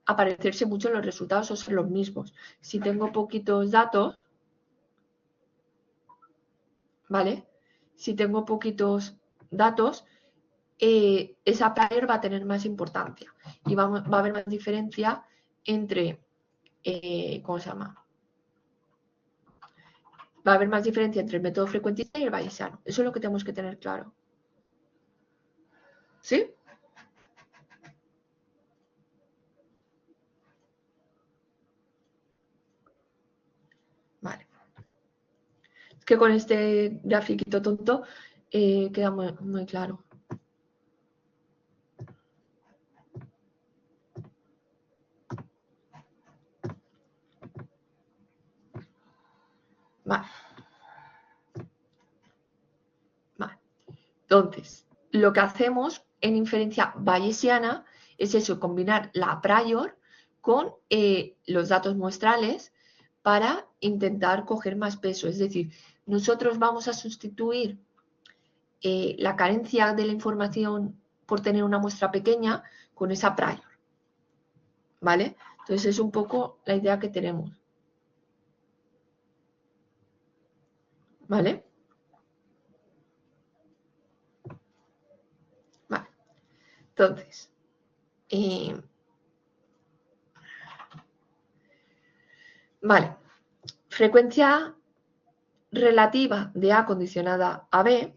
[SPEAKER 1] a parecerse mucho los resultados o ser los mismos. Si tengo poquitos datos, ¿vale? Si tengo poquitos datos, esa prior va a tener más importancia y va a haber más diferencia entre, ¿cómo se llama? Va a haber más diferencia entre el método frecuentista y el bayesiano. Eso es lo que tenemos que tener claro. ¿Sí? Vale. Es que con este grafiquito tonto queda muy, muy claro. Vale. Vale. Entonces, lo que hacemos en inferencia bayesiana es eso, combinar la prior con los datos muestrales para intentar coger más peso. Es decir, nosotros vamos a sustituir la carencia de la información por tener una muestra pequeña con esa prior. ¿Vale? Entonces es un poco la idea que tenemos. ¿Vale? Vale. Entonces, vale. Frecuencia relativa de A condicionada a B,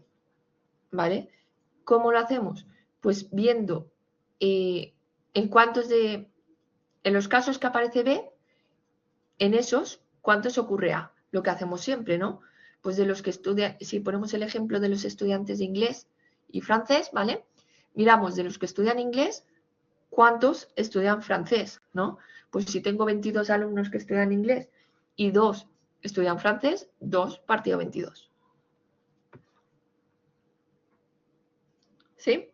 [SPEAKER 1] ¿vale? ¿Cómo lo hacemos? Pues viendo en cuántos en los casos que aparece B, en esos, ¿cuántos ocurre A? Lo que hacemos siempre, ¿no? Pues de los que estudian, si ponemos el ejemplo de los estudiantes de inglés y francés, ¿vale? Miramos de los que estudian inglés, ¿cuántos estudian francés, ¿no? Pues si tengo 22 alumnos que estudian inglés y 2 estudian francés, 2 partido 22. ¿Sí?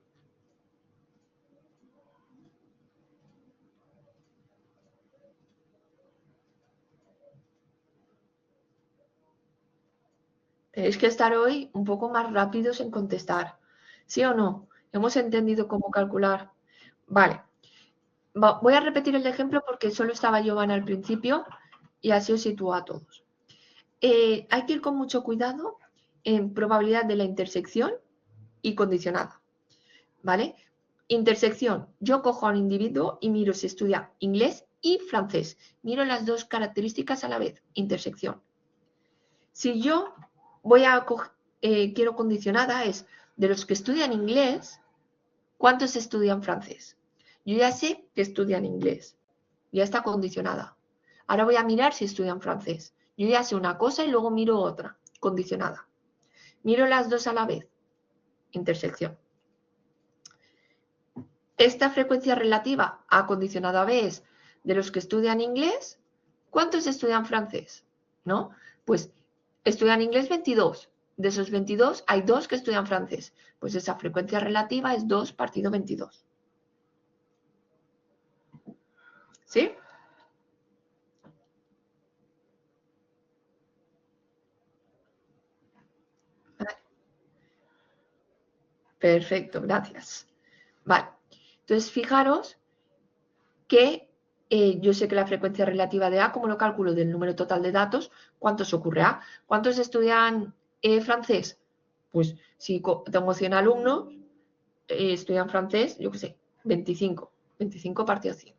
[SPEAKER 1] Tenéis que estar hoy un poco más rápidos en contestar. ¿Sí o no? ¿Hemos entendido cómo calcular? Vale. Voy a repetir el ejemplo porque solo estaba Giovanna al principio y así os sitúo a todos. Hay que ir con mucho cuidado en probabilidad de la intersección y condicionada. ¿Vale? Intersección. Yo cojo a un individuo y miro si estudia inglés y francés. Miro las dos características a la vez. Intersección. Si yo quiero condicionada es de los que estudian inglés, ¿cuántos estudian francés? Yo ya sé que estudian inglés. Ya está condicionada. Ahora voy a mirar si estudian francés. Yo ya sé una cosa y luego miro otra, condicionada. Miro las dos a la vez. Intersección. Esta frecuencia relativa a condicionado a B es de los que estudian inglés, ¿cuántos estudian francés? ¿No? Pues estudian inglés 22. de esos 22 hay 2 que estudian francés. Pues esa frecuencia relativa es 2 partido 22. ¿Sí? Vale. Perfecto, gracias. Vale. Entonces, fijaros que yo sé que la frecuencia relativa de A, como lo calculo del número total de datos, ¿cuántos ocurre A? ¿Cuántos estudian francés? Pues si tengo 100 alumnos, estudian francés, yo qué sé, 25. 25 partido 100.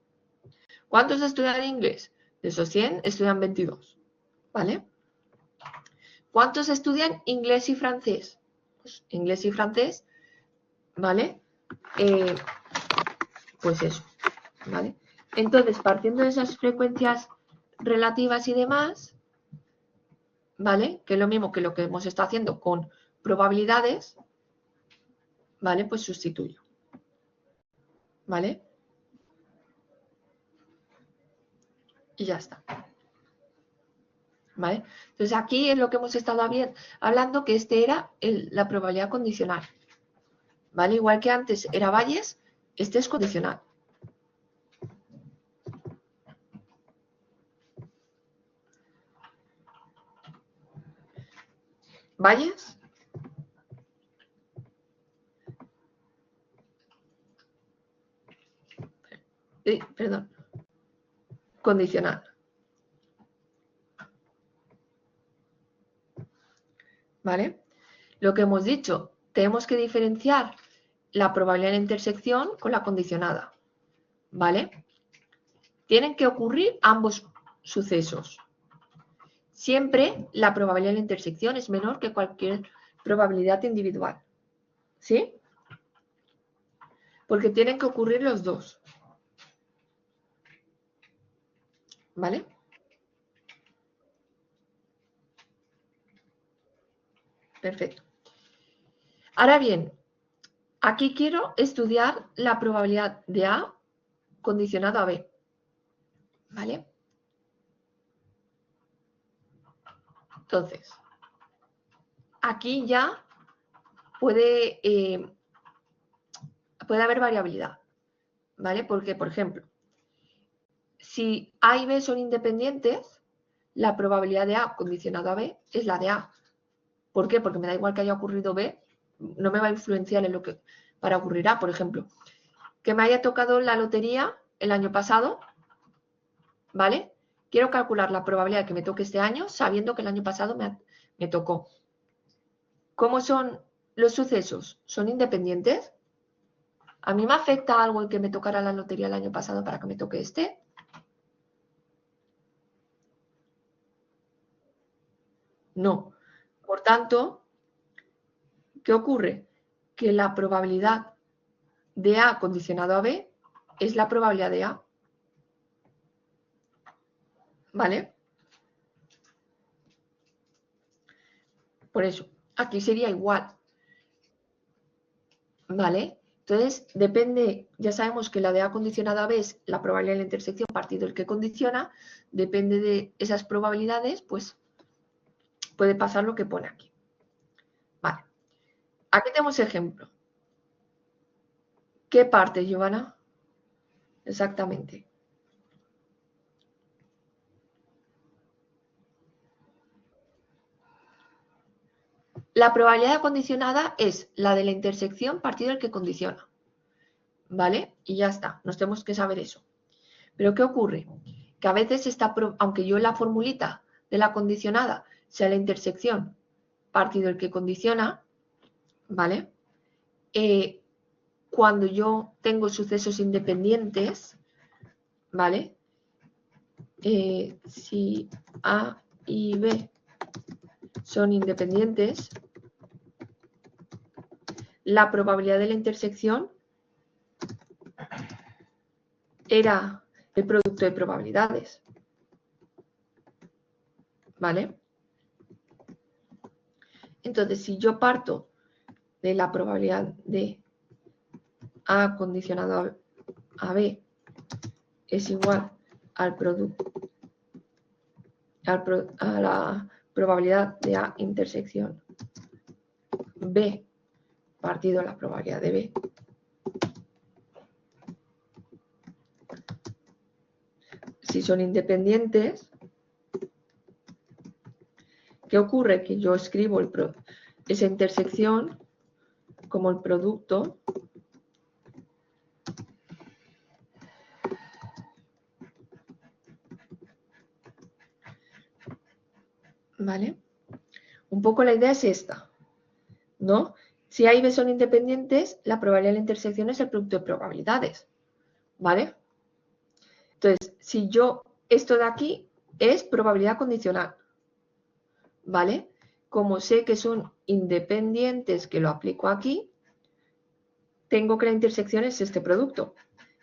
[SPEAKER 1] ¿Cuántos estudian inglés? De esos 100, estudian 22. ¿Vale? ¿Cuántos estudian inglés y francés? Pues inglés y francés, ¿vale? Pues eso, ¿vale? Entonces, partiendo de esas frecuencias relativas y demás, ¿vale? Que es lo mismo que lo que hemos estado haciendo con probabilidades, ¿vale? Pues sustituyo, ¿vale? Y ya está. ¿Vale? Entonces aquí es lo que hemos estado hablando, que este era la probabilidad condicional. ¿Vale? Igual que antes era Bayes, este es condicional. ¿Bayes? Perdón. Condicional. ¿Vale? Lo que hemos dicho, tenemos que diferenciar la probabilidad de la intersección con la condicionada. ¿Vale? Tienen que ocurrir ambos sucesos. Siempre la probabilidad de la intersección es menor que cualquier probabilidad individual. ¿Sí? Porque tienen que ocurrir los dos. ¿Vale? Perfecto. Ahora bien, aquí quiero estudiar la probabilidad de A condicionado a B. ¿Vale? Entonces, aquí ya puede haber variabilidad. ¿Vale? Porque, por ejemplo, si A y B son independientes, la probabilidad de A condicionado a B es la de A. ¿Por qué? Porque me da igual que haya ocurrido B, no me va a influenciar en lo que para ocurrir A. Por ejemplo, que me haya tocado la lotería el año pasado, ¿vale? Quiero calcular la probabilidad de que me toque este año sabiendo que el año pasado me tocó. ¿Cómo son los sucesos? ¿Son independientes? ¿A mí me afecta algo el que me tocara la lotería el año pasado para que me toque este? No. Por tanto, ¿qué ocurre? Que la probabilidad de A condicionado a B es la probabilidad de A. ¿Vale? Por eso, aquí sería igual. ¿Vale? Entonces, depende, ya sabemos que la de A condicionada a B es la probabilidad de la intersección partido el que condiciona, depende de esas probabilidades, pues puede pasar lo que pone aquí. Vale. Aquí tenemos ejemplo. ¿Qué parte, Giovanna? Exactamente. La probabilidad condicionada es la de la intersección partido el que condiciona. ¿Vale? Y ya está, nos tenemos que saber eso. Pero ¿qué ocurre? Que a veces aunque yo en la formulita de la condicionada sea la intersección partido el que condiciona, ¿vale? Cuando yo tengo sucesos independientes, ¿vale? Si A y B son independientes, la probabilidad de la intersección era el producto de probabilidades, ¿vale? Entonces, si yo parto de la probabilidad de A condicionado a B es igual al producto, a la probabilidad de A intersección B partido la probabilidad de B si son independientes, ¿qué ocurre? Que yo escribo esa intersección como el producto ¿vale? Un poco la idea es esta, ¿no? Si A y B son independientes, la probabilidad de la intersección es el producto de probabilidades, ¿vale? Entonces, si yo, esto de aquí es probabilidad condicional, ¿vale? Como sé que son independientes, que lo aplico aquí, tengo que la intersección es este producto.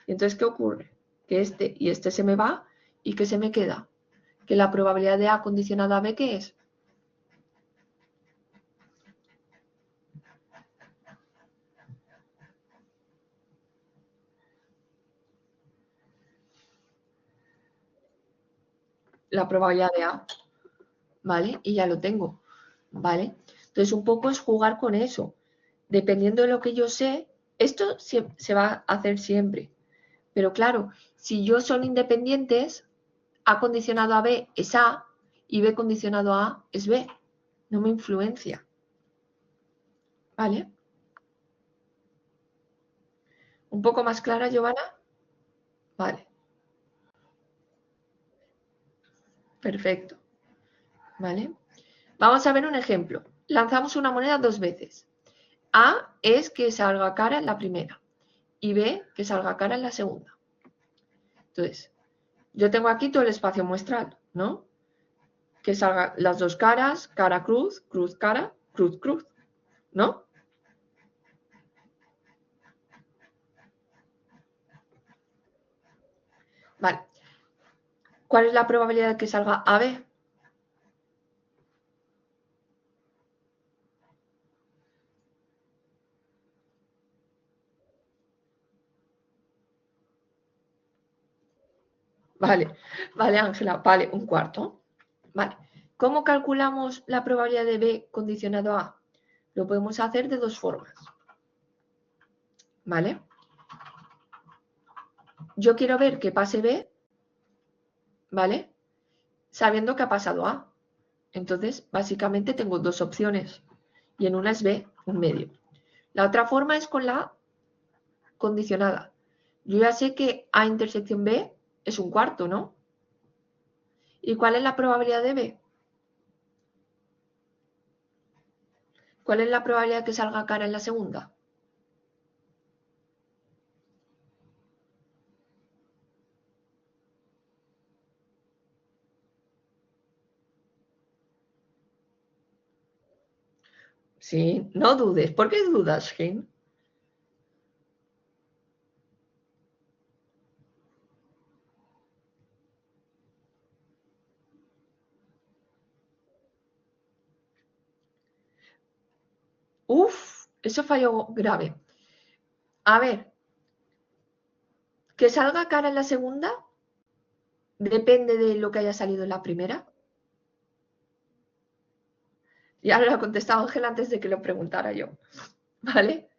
[SPEAKER 1] Entonces, ¿qué ocurre? Que este y este se me va, ¿y qué se me queda? Que la probabilidad de A condicionada a B, ¿qué es? La probabilidad de A, ¿vale? Y ya lo tengo, ¿vale? Entonces, un poco es jugar con eso. Dependiendo de lo que yo sé, esto se va a hacer siempre. Pero claro, si yo son independientes, A condicionado a B es A y B condicionado a A es B. No me influencia. ¿Vale? ¿Un poco más clara, Giovanna? Vale. Perfecto. ¿Vale? Vamos a ver un ejemplo. Lanzamos una moneda 2 veces. A es que salga cara en la primera y B que salga cara en la segunda. Entonces, yo tengo aquí todo el espacio muestral, ¿no? Que salgan las dos caras, cara cruz, cruz cara, cruz cruz, ¿no? Vale. ¿Cuál es la probabilidad de que salga AB? Vale, vale, Ángela, vale, un cuarto. Vale. ¿Cómo calculamos la probabilidad de B condicionado a A? Lo podemos hacer de dos formas. ¿Vale? Yo quiero ver que pase B, ¿vale? Sabiendo que ha pasado A. Entonces, básicamente tengo dos opciones. Y en una es B, un medio. La otra forma es con la condicionada. Yo ya sé que A intersección B es un cuarto, ¿no? ¿Y cuál es la probabilidad de B? ¿Cuál es la probabilidad de que salga cara en la segunda? Sí, no dudes. ¿Por qué dudas, Jim? Uf, eso falló grave. A ver, que salga cara en la segunda depende de lo que haya salido en la primera. Ya lo ha contestado Ángel antes de que lo preguntara yo. ¿Vale?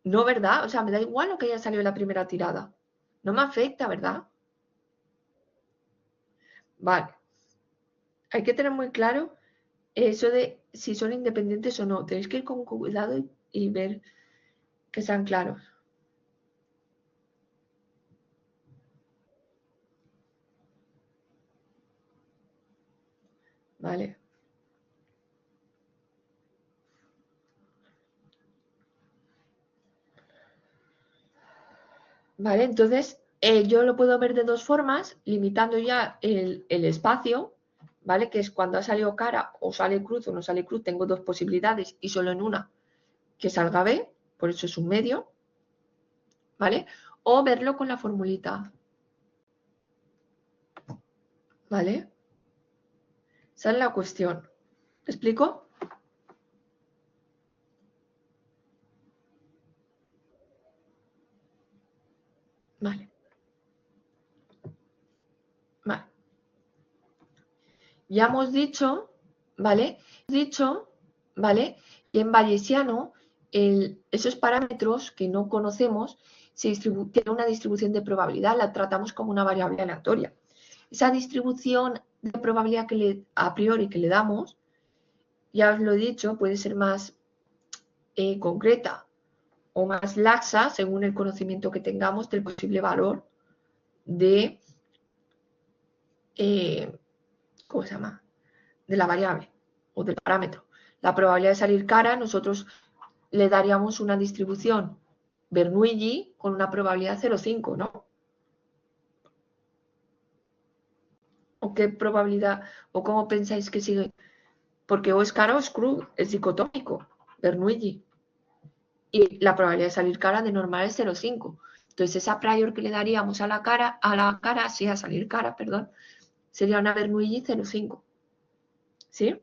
[SPEAKER 1] No, ¿verdad? O sea, me da igual lo que haya salido en la primera tirada. No me afecta, ¿verdad? Vale. Hay que tener muy claro eso de si son independientes o no. Tenéis que ir con cuidado y ver que sean claros. ¿Vale? ¿Vale? Entonces, yo lo puedo ver de dos formas, limitando ya el espacio, ¿vale? Que es cuando ha salido cara o sale cruz o no sale cruz, tengo dos posibilidades y solo en una que salga B, por eso es un medio, ¿vale? O verlo con la formulita, ¿vale? Esa es la cuestión. ¿Te explico? Vale, vale. Ya hemos dicho, ¿vale? Hemos dicho ¿vale? Y en bayesiano, esos parámetros que no conocemos tienen una distribución de probabilidad, la tratamos como una variable aleatoria. Esa distribución de probabilidad a priori que le damos, ya os lo he dicho, puede ser más concreta o más laxa según el conocimiento que tengamos del posible valor de, ¿cómo se llama?, de la variable o del parámetro. La probabilidad de salir cara, nosotros le daríamos una distribución Bernoulli con una probabilidad 0,5, ¿no? ¿O qué probabilidad, o cómo pensáis que sigue? Porque o es cara o es cruz, es dicotómico, Bernoulli. Y la probabilidad de salir cara de normal es 0,5. Entonces, esa prior que le daríamos a la cara, sí, a salir cara, perdón, sería una Bernoulli 0,5. ¿Sí?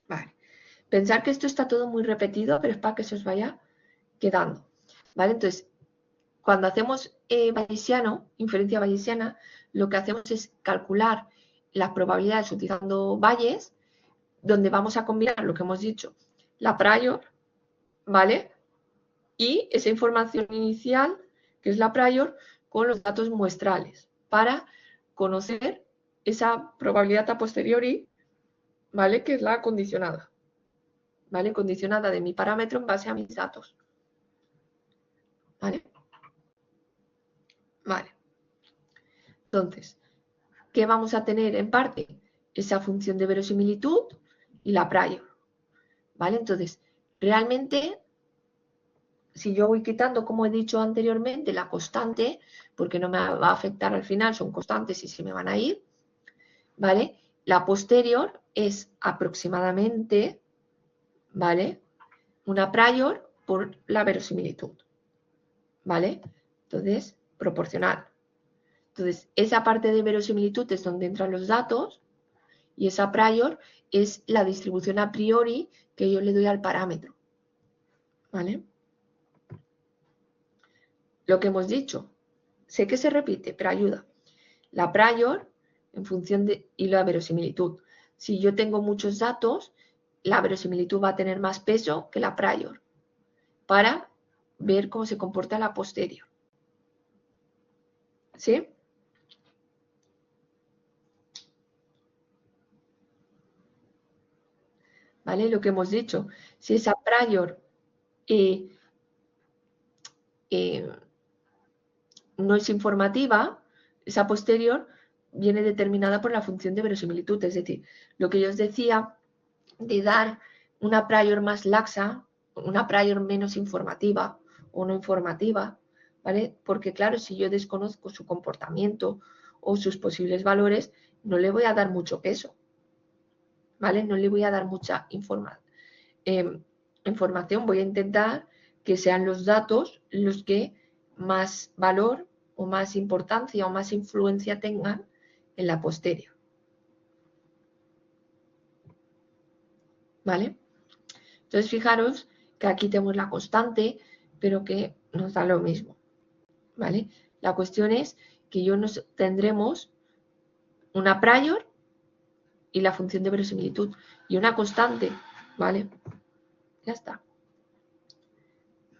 [SPEAKER 1] Vale. Pensar que esto está todo muy repetido, pero es para que se os vaya quedando. ¿Vale? Entonces, cuando hacemos bayesiano, inferencia bayesiana, lo que hacemos es calcular las probabilidades utilizando bayes, donde vamos a combinar lo que hemos dicho, la prior, ¿vale? Y esa información inicial, que es la prior, con los datos muestrales, para conocer esa probabilidad a posteriori, ¿vale? Que es la condicionada, ¿vale? Condicionada de mi parámetro en base a mis datos, ¿vale? Vale. Entonces, ¿qué vamos a tener en parte? Esa función de verosimilitud y la prior, ¿vale? Entonces, realmente, si yo voy quitando, como he dicho anteriormente, la constante, porque no me va a afectar al final, son constantes y se me van a ir, ¿vale? La posterior es aproximadamente, ¿vale?, una prior por la verosimilitud, ¿vale? Entonces, proporcional. Entonces, esa parte de verosimilitud es donde entran los datos y esa prior es la distribución a priori que yo le doy al parámetro, ¿vale? Lo que hemos dicho, sé que se repite, pero ayuda. La prior en función de, y la verosimilitud. Si yo tengo muchos datos, la verosimilitud va a tener más peso que la prior para ver cómo se comporta la posterior. ¿Sí? ¿Vale? Lo que hemos dicho, si esa prior no es informativa, esa posterior viene determinada por la función de verosimilitud. Es decir, lo que yo os decía de dar una prior más laxa, una prior menos informativa o no informativa, ¿vale? Porque claro, si yo desconozco su comportamiento o sus posibles valores, no le voy a dar mucho peso, ¿vale? No le voy a dar mucha información, voy a intentar que sean los datos los que más valor o más importancia o más influencia tengan en la posterior. ¿Vale? Entonces, fijaros que aquí tenemos la constante, pero que nos da lo mismo. ¿Vale? La cuestión es que tendremos una prior y la función de verosimilitud y una constante, ¿vale? Ya está.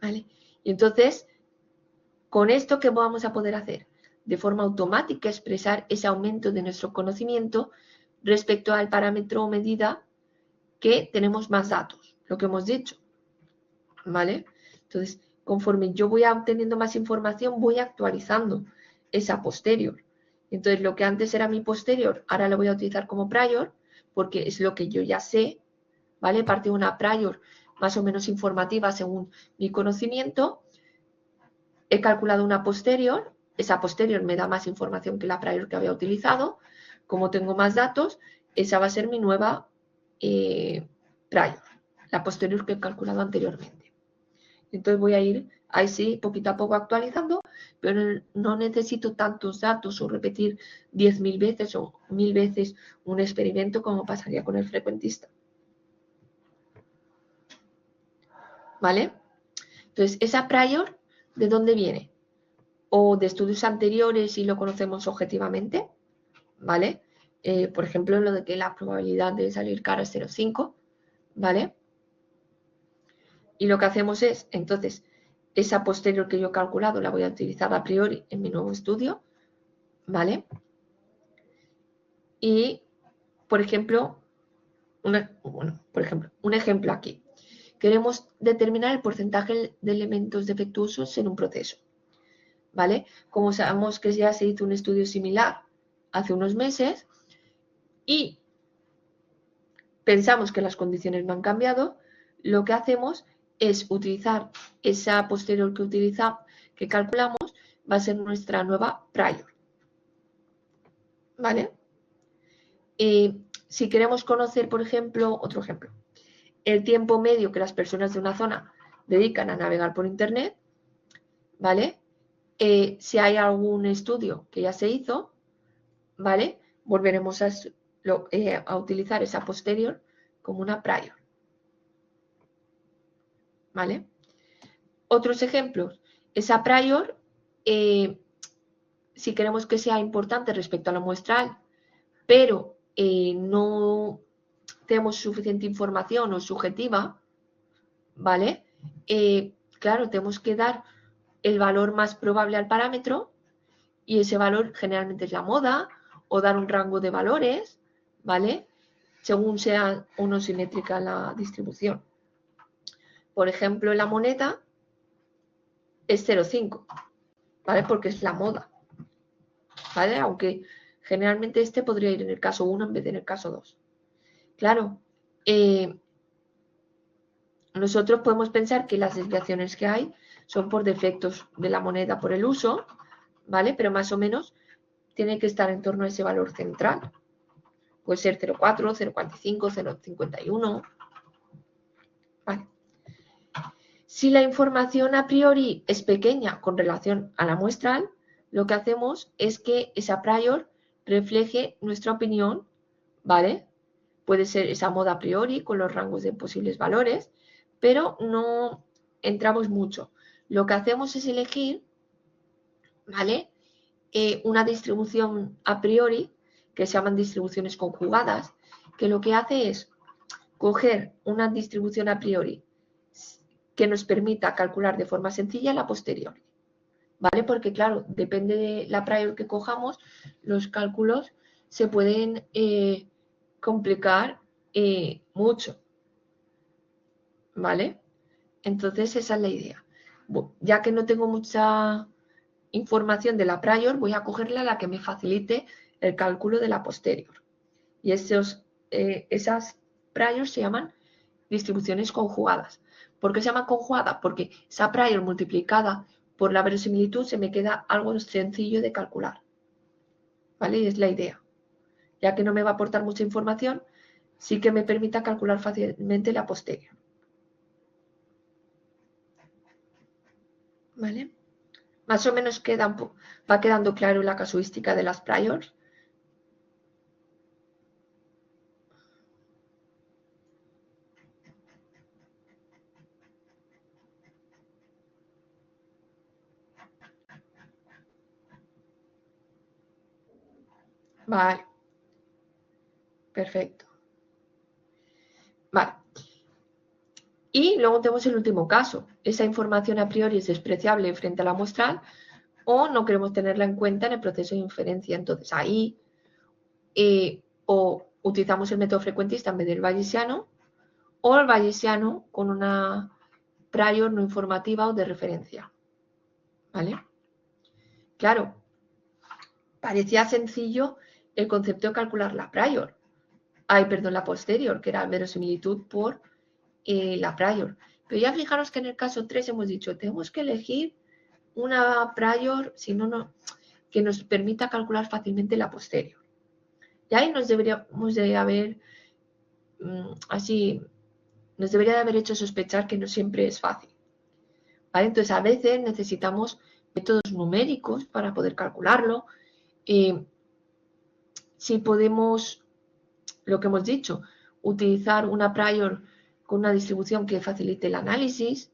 [SPEAKER 1] ¿Vale? Y entonces, con esto, ¿qué vamos a poder hacer? De forma automática expresar ese aumento de nuestro conocimiento respecto al parámetro o medida que tenemos más datos, lo que hemos dicho, ¿vale? Entonces, conforme yo voy obteniendo más información, voy actualizando esa posterior. Entonces, lo que antes era mi posterior, ahora lo voy a utilizar como prior, porque es lo que yo ya sé, ¿vale? Parte de una prior más o menos informativa según mi conocimiento. He calculado una posterior, esa posterior me da más información que la prior que había utilizado. Como tengo más datos, esa va a ser mi nueva prior, la posterior que he calculado anteriormente. Entonces voy a ir ahí sí, poquito a poco actualizando, pero no necesito tantos datos o repetir 10.000 veces o 1.000 veces un experimento como pasaría con el frecuentista. ¿Vale? Entonces, esa prior, ¿de dónde viene? O de estudios anteriores y lo conocemos objetivamente, ¿vale? Por ejemplo, lo de que la probabilidad de salir cara es 0,5, ¿vale? Y lo que hacemos es, entonces, esa posterior que yo he calculado la voy a utilizar a priori en mi nuevo estudio, ¿vale? Y, por ejemplo, un ejemplo aquí. Queremos determinar el porcentaje de elementos defectuosos en un proceso, ¿vale? Como sabemos que ya se hizo un estudio similar hace unos meses y pensamos que las condiciones no han cambiado, lo que hacemos es utilizar esa posterior que calculamos, va a ser nuestra nueva prior, ¿vale? Si queremos conocer, por ejemplo, otro ejemplo, el tiempo medio que las personas de una zona dedican a navegar por Internet, ¿vale? Si hay algún estudio que ya se hizo, ¿vale? Volveremos a utilizar esa posterior como una prior, ¿vale? Otros ejemplos, esa prior, si queremos que sea importante respecto a la muestral, pero no tenemos suficiente información o subjetiva, ¿vale? Claro, tenemos que dar el valor más probable al parámetro y ese valor generalmente es la moda o dar un rango de valores, ¿vale? Según sea o no simétrica la distribución. Por ejemplo, la moneda es 0,5, ¿vale? Porque es la moda, ¿vale? Aunque generalmente este podría ir en el caso 1 en vez de en el caso 2. Claro, nosotros podemos pensar que las desviaciones que hay son por defectos de la moneda por el uso, ¿vale? Pero más o menos tiene que estar en torno a ese valor central. Puede ser 0,4, 0,45, 0,51. Vale. Si la información a priori es pequeña con relación a la muestral, lo que hacemos es que esa prior refleje nuestra opinión, ¿vale? Puede ser esa moda a priori con los rangos de posibles valores, pero no entramos mucho. Lo que hacemos es elegir, ¿vale? Una distribución a priori, que se llaman distribuciones conjugadas, que lo que hace es coger una distribución a priori que nos permita calcular de forma sencilla la posterior, ¿vale? Porque claro, depende de la prior que cojamos, los cálculos se pueden complicar mucho, ¿vale? Entonces esa es la idea. Ya que no tengo mucha información de la prior, voy a cogerla la que me facilite el cálculo de la posterior. Y esas priors se llaman distribuciones conjugadas. ¿Por qué se llama conjugada? Porque esa prior multiplicada por la verosimilitud se me queda algo sencillo de calcular, ¿vale? Y es la idea. Ya que no me va a aportar mucha información, sí que me permita calcular fácilmente la posterior. ¿Vale? Más o menos va quedando claro la casuística de las priors. Vale. Perfecto. Vale. Y luego tenemos el último caso. Esa información a priori es despreciable frente a la muestral o no queremos tenerla en cuenta en el proceso de inferencia. Entonces ahí o utilizamos el método frecuentista en vez del bayesiano o el bayesiano con una prior no informativa o de referencia. ¿Vale? Claro, parecía sencillo el concepto de calcular la prior. La posterior, que era verosimilitud por la prior. Pero ya fijaros que en el caso 3 hemos dicho, tenemos que elegir una prior, si no, que nos permita calcular fácilmente la posterior. Y ahí nos deberíamos de haber, nos debería de haber hecho sospechar que no siempre es fácil. ¿Vale? Entonces, a veces necesitamos métodos numéricos para poder calcularlo. Si podemos, lo que hemos dicho, utilizar una prior con una distribución que facilite el análisis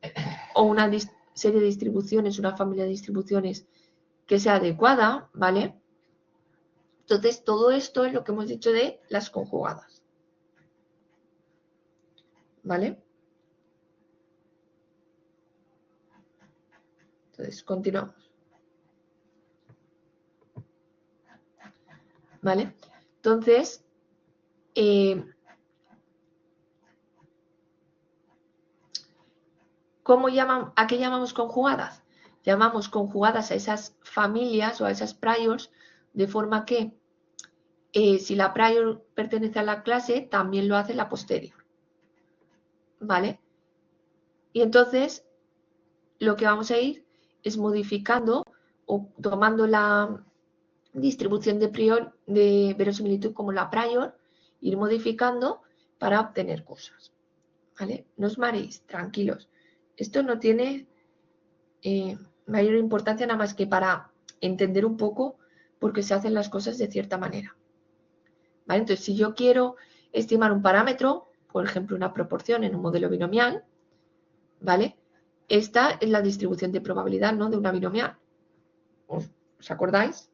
[SPEAKER 1] o una serie de distribuciones, una familia de distribuciones que sea adecuada, ¿vale? Entonces, todo esto es lo que hemos dicho de las conjugadas. ¿Vale? Entonces, continuamos. ¿Vale? Entonces, ¿a qué llamamos conjugadas? Llamamos conjugadas a esas familias o a esas priors de forma que si la prior pertenece a la clase, también lo hace la posterior. ¿Vale? Y entonces, lo que vamos a ir es modificando o tomando la distribución de verosimilitud como la prior, ir modificando para obtener cosas. ¿Vale? No os mareéis, tranquilos. Esto no tiene mayor importancia nada más que para entender un poco por qué se hacen las cosas de cierta manera. ¿Vale? Entonces, si yo quiero estimar un parámetro, por ejemplo, una proporción en un modelo binomial, ¿vale? Esta es la distribución de probabilidad, ¿no? De una binomial. ¿Os acordáis?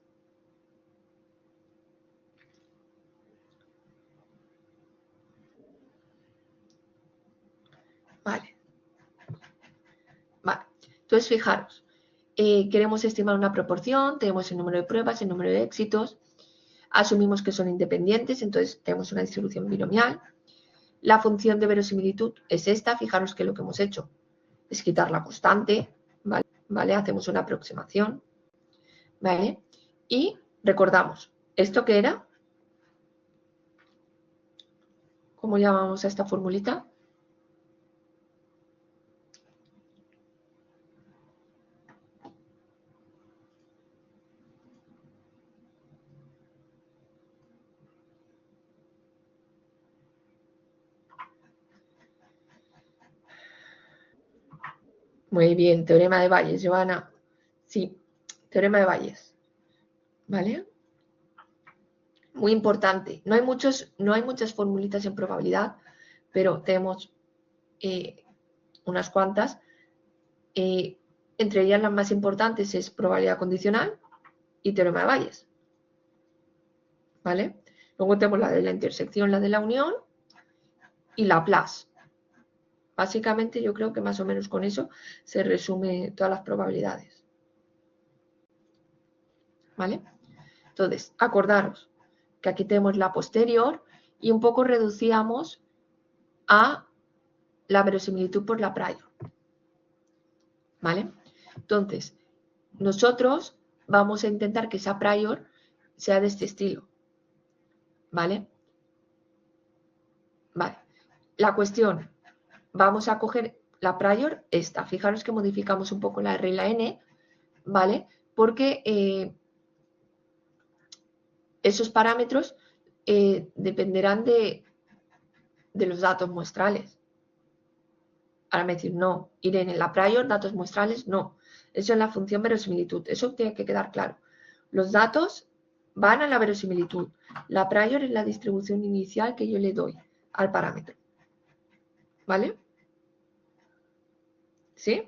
[SPEAKER 1] Vale. Vale. Entonces, fijaros, queremos estimar una proporción, tenemos el número de pruebas, el número de éxitos, asumimos que son independientes, entonces tenemos una distribución binomial. La función de verosimilitud es esta, fijaros que lo que hemos hecho es quitar la constante, ¿vale? Hacemos una aproximación, ¿vale? Y recordamos, ¿esto qué era? ¿Cómo llamamos a esta formulita? Muy bien, teorema de Bayes, Joana. Sí, teorema de Bayes. ¿Vale? Muy importante. No hay muchas formulitas en probabilidad, pero tenemos unas cuantas. Entre ellas las más importantes es probabilidad condicional y teorema de Bayes. ¿Vale? Luego tenemos la de la intersección, la de la unión y Laplace. Básicamente yo creo que más o menos con eso se resume todas las probabilidades. ¿Vale? Entonces, acordaros que aquí tenemos la posterior y un poco reducíamos a la verosimilitud por la prior. ¿Vale? Entonces, nosotros vamos a intentar que esa prior sea de este estilo. ¿Vale? Vale. La cuestión, vamos a coger la prior esta. Fijaros que modificamos un poco la R y la N, ¿vale? Porque esos parámetros dependerán de los datos muestrales. Ahora me decís, no, Irene, la prior, datos muestrales, no. Eso es la función verosimilitud. Eso tiene que quedar claro. Los datos van a la verosimilitud. La prior es la distribución inicial que yo le doy al parámetro. ¿Vale? ¿Sí?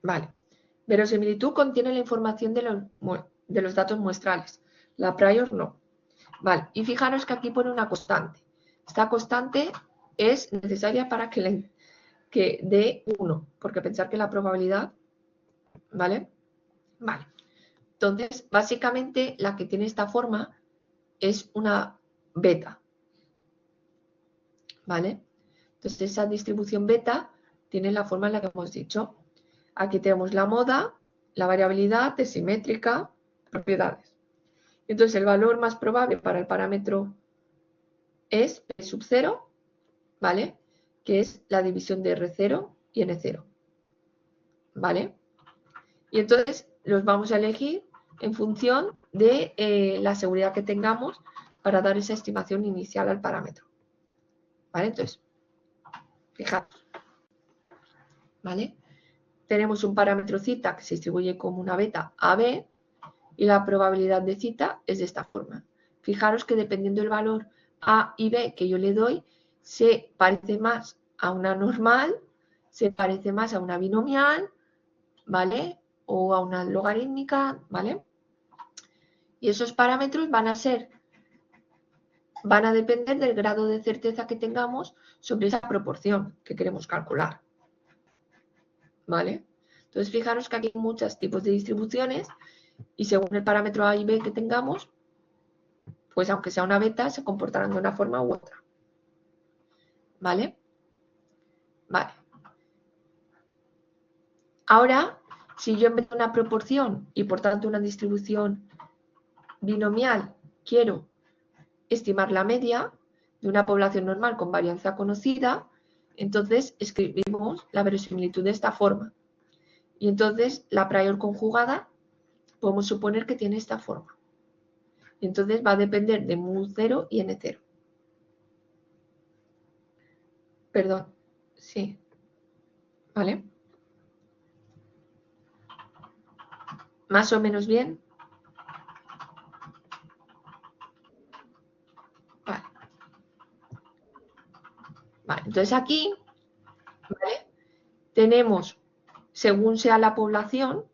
[SPEAKER 1] Vale. Verosimilitud contiene la información de los datos muestrales. La prior no. Vale. Y fijaros que aquí pone una constante. Esta constante es necesaria para que dé 1, porque pensar que la probabilidad, ¿vale? Vale. Entonces, básicamente, la que tiene esta forma es una beta, ¿vale? Entonces, esa distribución beta tiene la forma en la que hemos dicho. Aquí tenemos la moda, la variabilidad, es simétrica, propiedades. Entonces, el valor más probable para el parámetro es P sub 0, ¿vale? Que es la división de R0 y N0, ¿vale? Y entonces los vamos a elegir en función de la seguridad que tengamos para dar esa estimación inicial al parámetro. ¿Vale? Entonces, fijaros. ¿Vale? Tenemos un parámetro zeta que se distribuye como una beta AB y la probabilidad de zeta es de esta forma. Fijaros que dependiendo del valor A y B que yo le doy, se parece más a una normal, se parece más a una binomial ¿vale? O a una logarítmica, ¿vale? Y esos parámetros van a depender del grado de certeza que tengamos sobre esa proporción que queremos calcular, ¿vale? Entonces, fijaros que aquí hay muchos tipos de distribuciones y según el parámetro A y B que tengamos, pues aunque sea una beta, se comportarán de una forma u otra, ¿vale? Vale. Ahora, si yo en vez de una proporción y por tanto una distribución binomial quiero estimar la media de una población normal con varianza conocida, entonces escribimos la verosimilitud de esta forma. Y entonces la prior conjugada podemos suponer que tiene esta forma. Y entonces va a depender de mu0 y n0. Perdón, sí. ¿Vale? Más o menos bien. Vale. Vale, entonces aquí, ¿vale? Tenemos, según sea la población,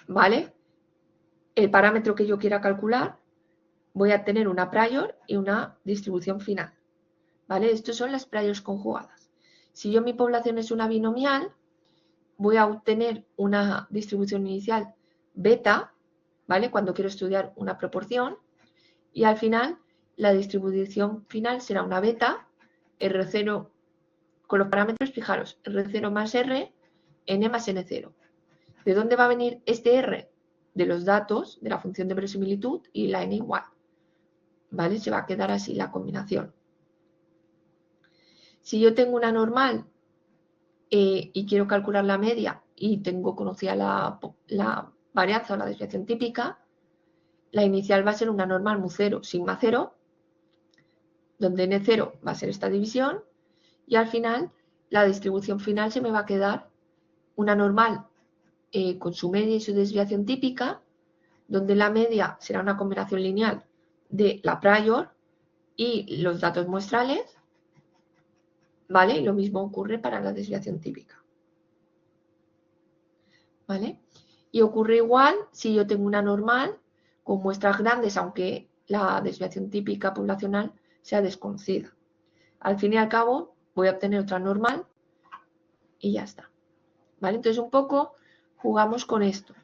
[SPEAKER 1] ¿vale? El parámetro que yo quiera calcular, voy a tener una prior y una distribución final, ¿vale? Estos son las priors conjugadas. Si yo mi población es una binomial, voy a obtener una distribución inicial beta, ¿vale? Cuando quiero estudiar una proporción, y al final la distribución final será una beta, R0, con los parámetros, fijaros, R0 más R, N más N0. ¿De dónde va a venir este R? De los datos de la función de verosimilitud y la N igual, ¿vale? Se va a quedar así la combinación. Si yo tengo una normal y quiero calcular la media y tengo conocida la varianza o la desviación típica, la inicial va a ser una normal mu0 sigma 0, donde n0 va a ser esta división, y al final la distribución final se me va a quedar una normal con su media y su desviación típica, donde la media será una combinación lineal de la prior y los datos muestrales, ¿vale? Y lo mismo ocurre para la desviación típica, ¿vale? Y ocurre igual si yo tengo una normal con muestras grandes, aunque la desviación típica poblacional sea desconocida. Al fin y al cabo, voy a obtener otra normal y ya está, ¿vale? Entonces, un poco jugamos con esto,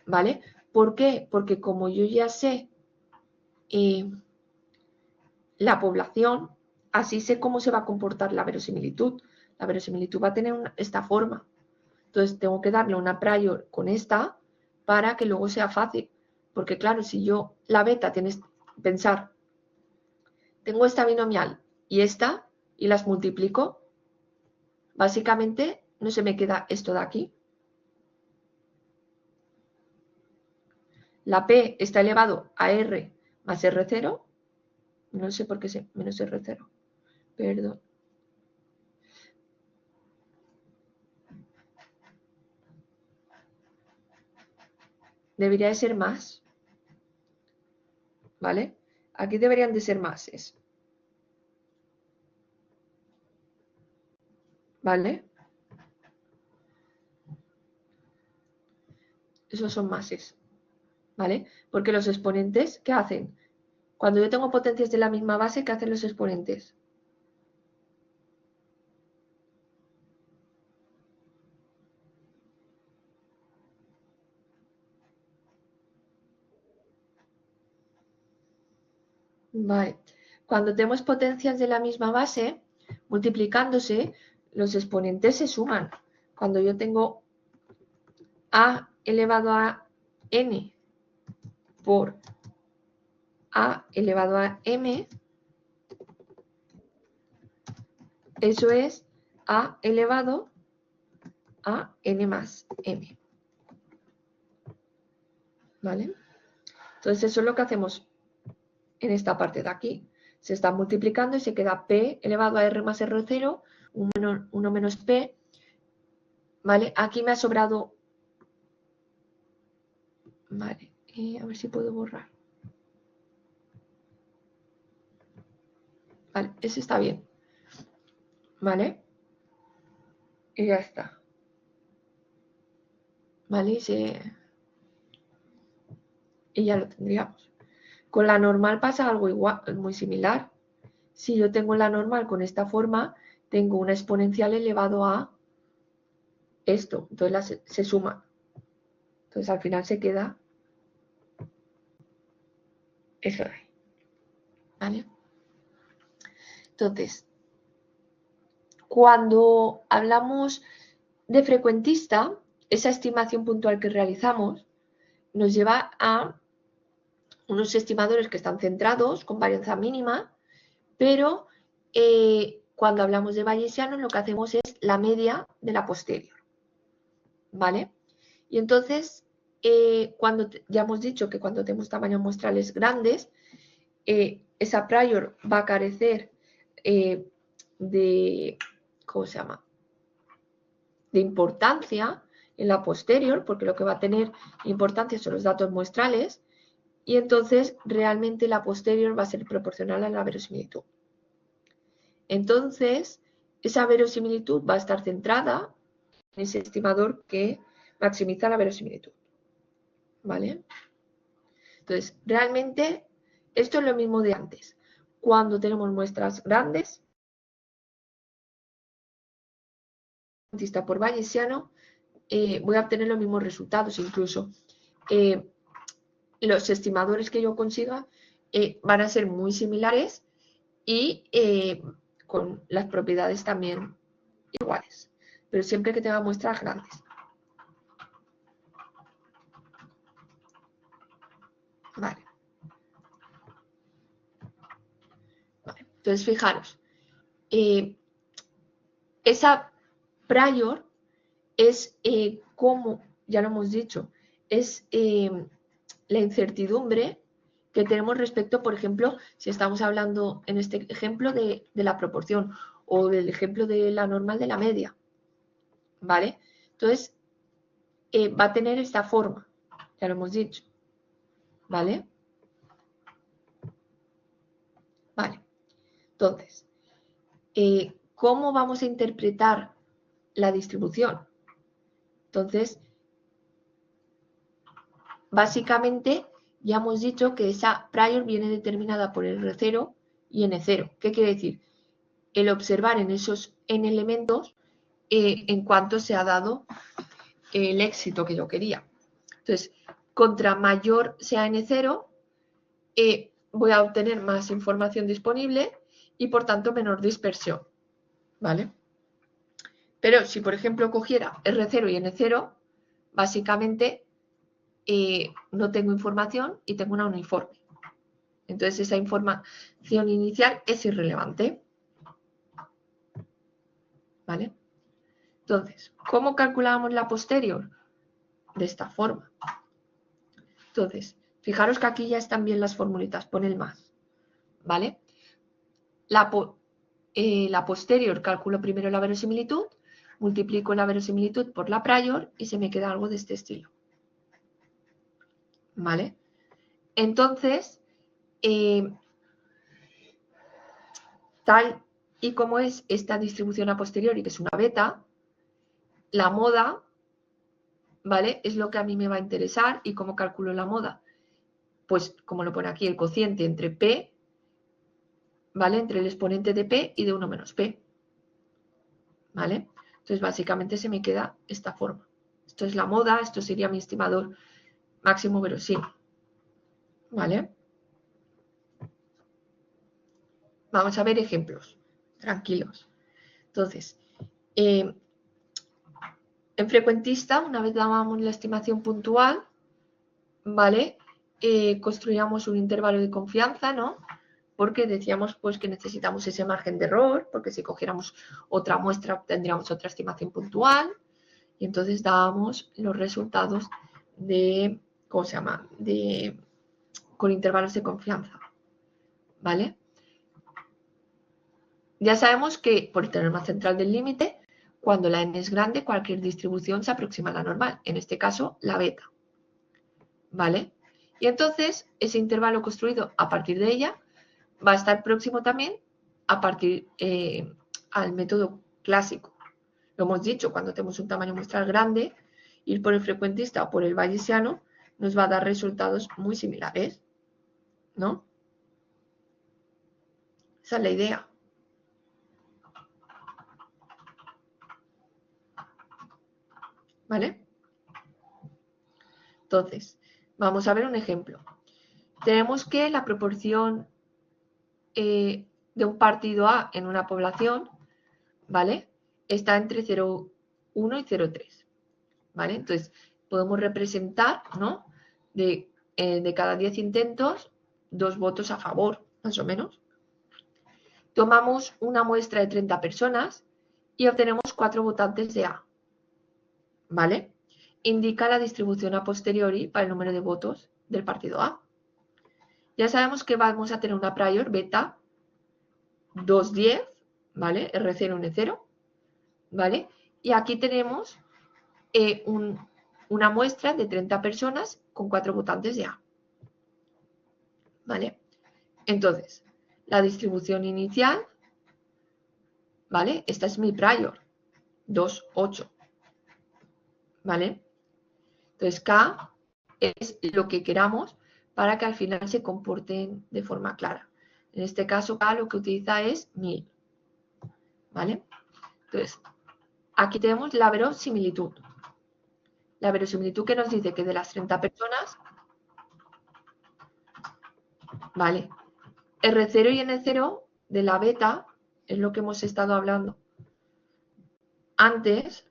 [SPEAKER 1] ¿vale? ¿Por qué? Porque como yo ya sé la población, así sé cómo se va a comportar la verosimilitud. La verosimilitud va a tener esta forma. Entonces, tengo que darle una prior con esta para que luego sea fácil. Porque claro, si yo la beta tienes que pensar, tengo esta binomial y esta, y las multiplico, básicamente no se me queda esto de aquí. La P está elevado a R más R0. No sé por qué es menos R0. Perdón. Debería de ser más. ¿Vale? Aquí deberían de ser máses. ¿Vale? Esos son máses. ¿Vale? Porque los exponentes, ¿qué hacen? Cuando yo tengo potencias de la misma base, ¿qué hacen los exponentes? Vale. Cuando tenemos potencias de la misma base, multiplicándose, los exponentes se suman. Cuando yo tengo a elevado a n por a elevado a m, eso es a elevado a n más m. ¿Vale? Entonces eso es lo que hacemos en esta parte de aquí. Se está multiplicando y se queda p elevado a r más r0, 1 menos p. ¿Vale? Aquí me ha sobrado... Vale, a ver si puedo borrar. Vale, ese está bien. ¿Vale? Y ya está. ¿vale? Y ya lo tendríamos. Con la normal pasa algo igual, muy similar. Si yo tengo la normal con esta forma, tengo una exponencial elevado a esto. Entonces se suman. Entonces al final se queda eso de ahí. ¿Vale? Entonces, cuando hablamos de frecuentista, esa estimación puntual que realizamos nos lleva a unos estimadores que están centrados con varianza mínima, pero cuando hablamos de bayesiano lo que hacemos es la media de la posterior. ¿Vale? Y entonces, ya hemos dicho que cuando tenemos tamaños muestrales grandes, esa prior va a carecer de, ¿cómo se llama?, de importancia en la posterior, porque lo que va a tener importancia son los datos muestrales, y entonces realmente la posterior va a ser proporcional a la verosimilitud. Entonces, esa verosimilitud va a estar centrada en ese estimador que maximiza la verosimilitud. ¿Vale? Entonces, realmente, esto es lo mismo de antes. Cuando tenemos muestras grandes, por bayesiano, voy a obtener los mismos resultados. Incluso los estimadores que yo consiga van a ser muy similares y con las propiedades también iguales, pero siempre que tenga muestras grandes. Vale. Entonces, fijaros, esa prior es como, ya lo hemos dicho, es la incertidumbre que tenemos respecto, por ejemplo, si estamos hablando en este ejemplo de la proporción o del ejemplo de la normal de la media. ¿Vale? Entonces, va a tener esta forma, ya lo hemos dicho. ¿Vale? Vale. Entonces, ¿cómo vamos a interpretar la distribución? Entonces, básicamente, ya hemos dicho que esa prior viene determinada por R0 y N0. ¿Qué quiere decir? El observar en esos N elementos en cuanto se ha dado el éxito que yo quería. Entonces, contra mayor sea N0, voy a obtener más información disponible y, por tanto, menor dispersión. ¿Vale? Pero si, por ejemplo, cogiera R0 y N0, básicamente no tengo información y tengo una uniforme. Entonces, esa información inicial es irrelevante. ¿Vale? Entonces, ¿cómo calculamos la posterior? De esta forma. Entonces, fijaros que aquí ya están bien las formulitas, pon el más. ¿Vale? La posterior calculo primero la verosimilitud, multiplico la verosimilitud por la prior y se me queda algo de este estilo. ¿Vale? Entonces, tal y como es esta distribución a posteriori, que es una beta, la moda, ¿vale?, es lo que a mí me va a interesar. ¿Y cómo calculo la moda? Pues, como lo pone aquí, el cociente entre P, ¿vale?, entre el exponente de P y de 1 menos P. ¿Vale? Entonces, básicamente se me queda esta forma. Esto es la moda, esto sería mi estimador máximo verosímil. ¿Vale? Vamos a ver ejemplos. Tranquilos. Entonces, en frecuentista, una vez dábamos la estimación puntual, ¿vale? Construíamos un intervalo de confianza, ¿no? Porque decíamos pues que necesitamos ese margen de error, porque si cogiéramos otra muestra obtendríamos otra estimación puntual, y entonces dábamos los resultados de, ¿cómo se llama?, con intervalos de confianza, ¿vale? Ya sabemos que por el teorema central del límite, cuando la n es grande, cualquier distribución se aproxima a la normal, en este caso la beta, ¿vale? Y entonces ese intervalo construido a partir de ella va a estar próximo también a partir al método clásico. Lo hemos dicho, cuando tenemos un tamaño muestral grande ir por el frecuentista o por el bayesiano nos va a dar resultados muy similares, ¿no? Esa es la idea. ¿Vale? Entonces, vamos a ver un ejemplo. Tenemos que la proporción de un partido A en una población, ¿vale? Está entre 0,1 y 0,3, ¿vale? Entonces, podemos representar, ¿no? De cada 10 intentos, 2 votos a favor, más o menos. Tomamos una muestra de 30 personas y obtenemos 4 votantes de A, ¿vale? Indica la distribución a posteriori para el número de votos del partido A. Ya sabemos que vamos a tener una prior beta 210, ¿vale? R0, N0, ¿vale? Y aquí tenemos una muestra de 30 personas con 4 votantes de A, ¿vale? Entonces, la distribución inicial, ¿vale? Esta es mi prior, 2, 8, ¿vale? Entonces, K es lo que queramos para que al final se comporten de forma clara. En este caso, K lo que utiliza es 1000, ¿vale? Entonces, aquí tenemos la verosimilitud. La verosimilitud que nos dice que de las 30 personas, ¿vale? R0 y N0 de la beta es lo que hemos estado hablando antes,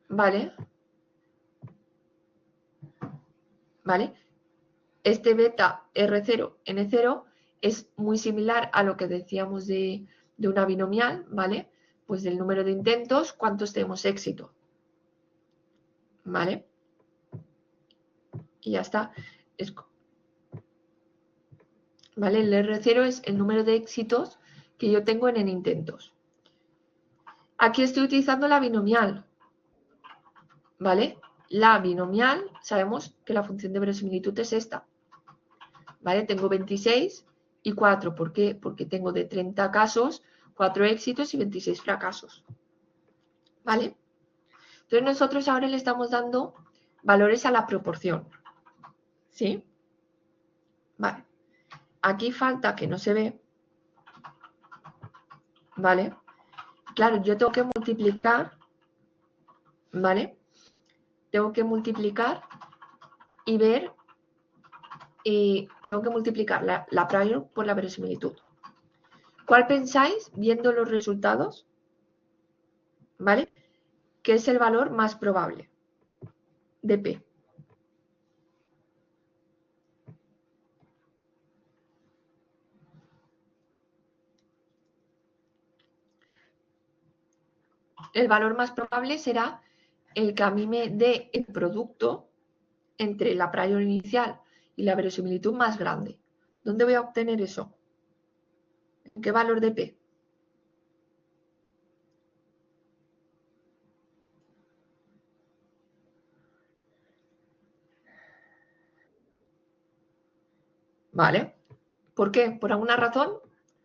[SPEAKER 1] ¿vale? ¿Vale? Este beta R0, N0 es muy similar a lo que decíamos de una binomial, ¿vale? Pues del número de intentos, ¿cuántos tenemos éxito? ¿Vale? Y ya está. ¿Vale? El R0 es el número de éxitos que yo tengo en intentos. Aquí estoy utilizando la binomial, ¿vale? La binomial, sabemos que la función de verosimilitud es esta, ¿vale? Tengo 26 y 4, ¿por qué? Porque tengo de 30 casos 4 éxitos y 26 fracasos, ¿vale? Entonces nosotros ahora le estamos dando valores a la proporción, ¿sí? Vale. Aquí falta que no se ve, ¿vale? Claro, yo tengo que multiplicar, ¿vale? Tengo que multiplicar y ver, tengo que multiplicar la prior por la verosimilitud. ¿Cuál pensáis, viendo los resultados, ¿vale? Que es el valor más probable de P. El valor más probable será el que a mí me dé el producto entre la prior inicial y la verosimilitud más grande. ¿Dónde voy a obtener eso? ¿En qué valor de P? ¿Vale? ¿Por qué? ¿Por alguna razón?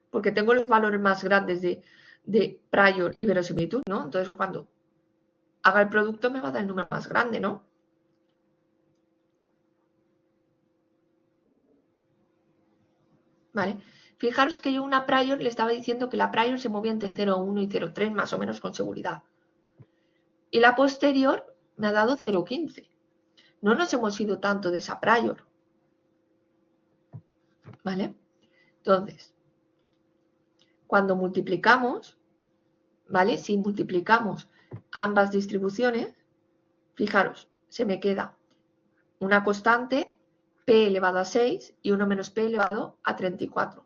[SPEAKER 1] Porque tengo los valores más grandes de prior y verosimilitud, ¿no? Entonces, cuando haga el producto me va a dar el número más grande, ¿no? ¿Vale? Fijaros que yo una prior le estaba diciendo que la prior se movía entre 0,1 y 0,3 más o menos con seguridad. Y la posterior me ha dado 0,15. No nos hemos ido tanto de esa prior. ¿Vale? Entonces, cuando multiplicamos, ¿vale? Si multiplicamos ambas distribuciones, fijaros, se me queda una constante p elevado a 6 y 1 menos p elevado a 34.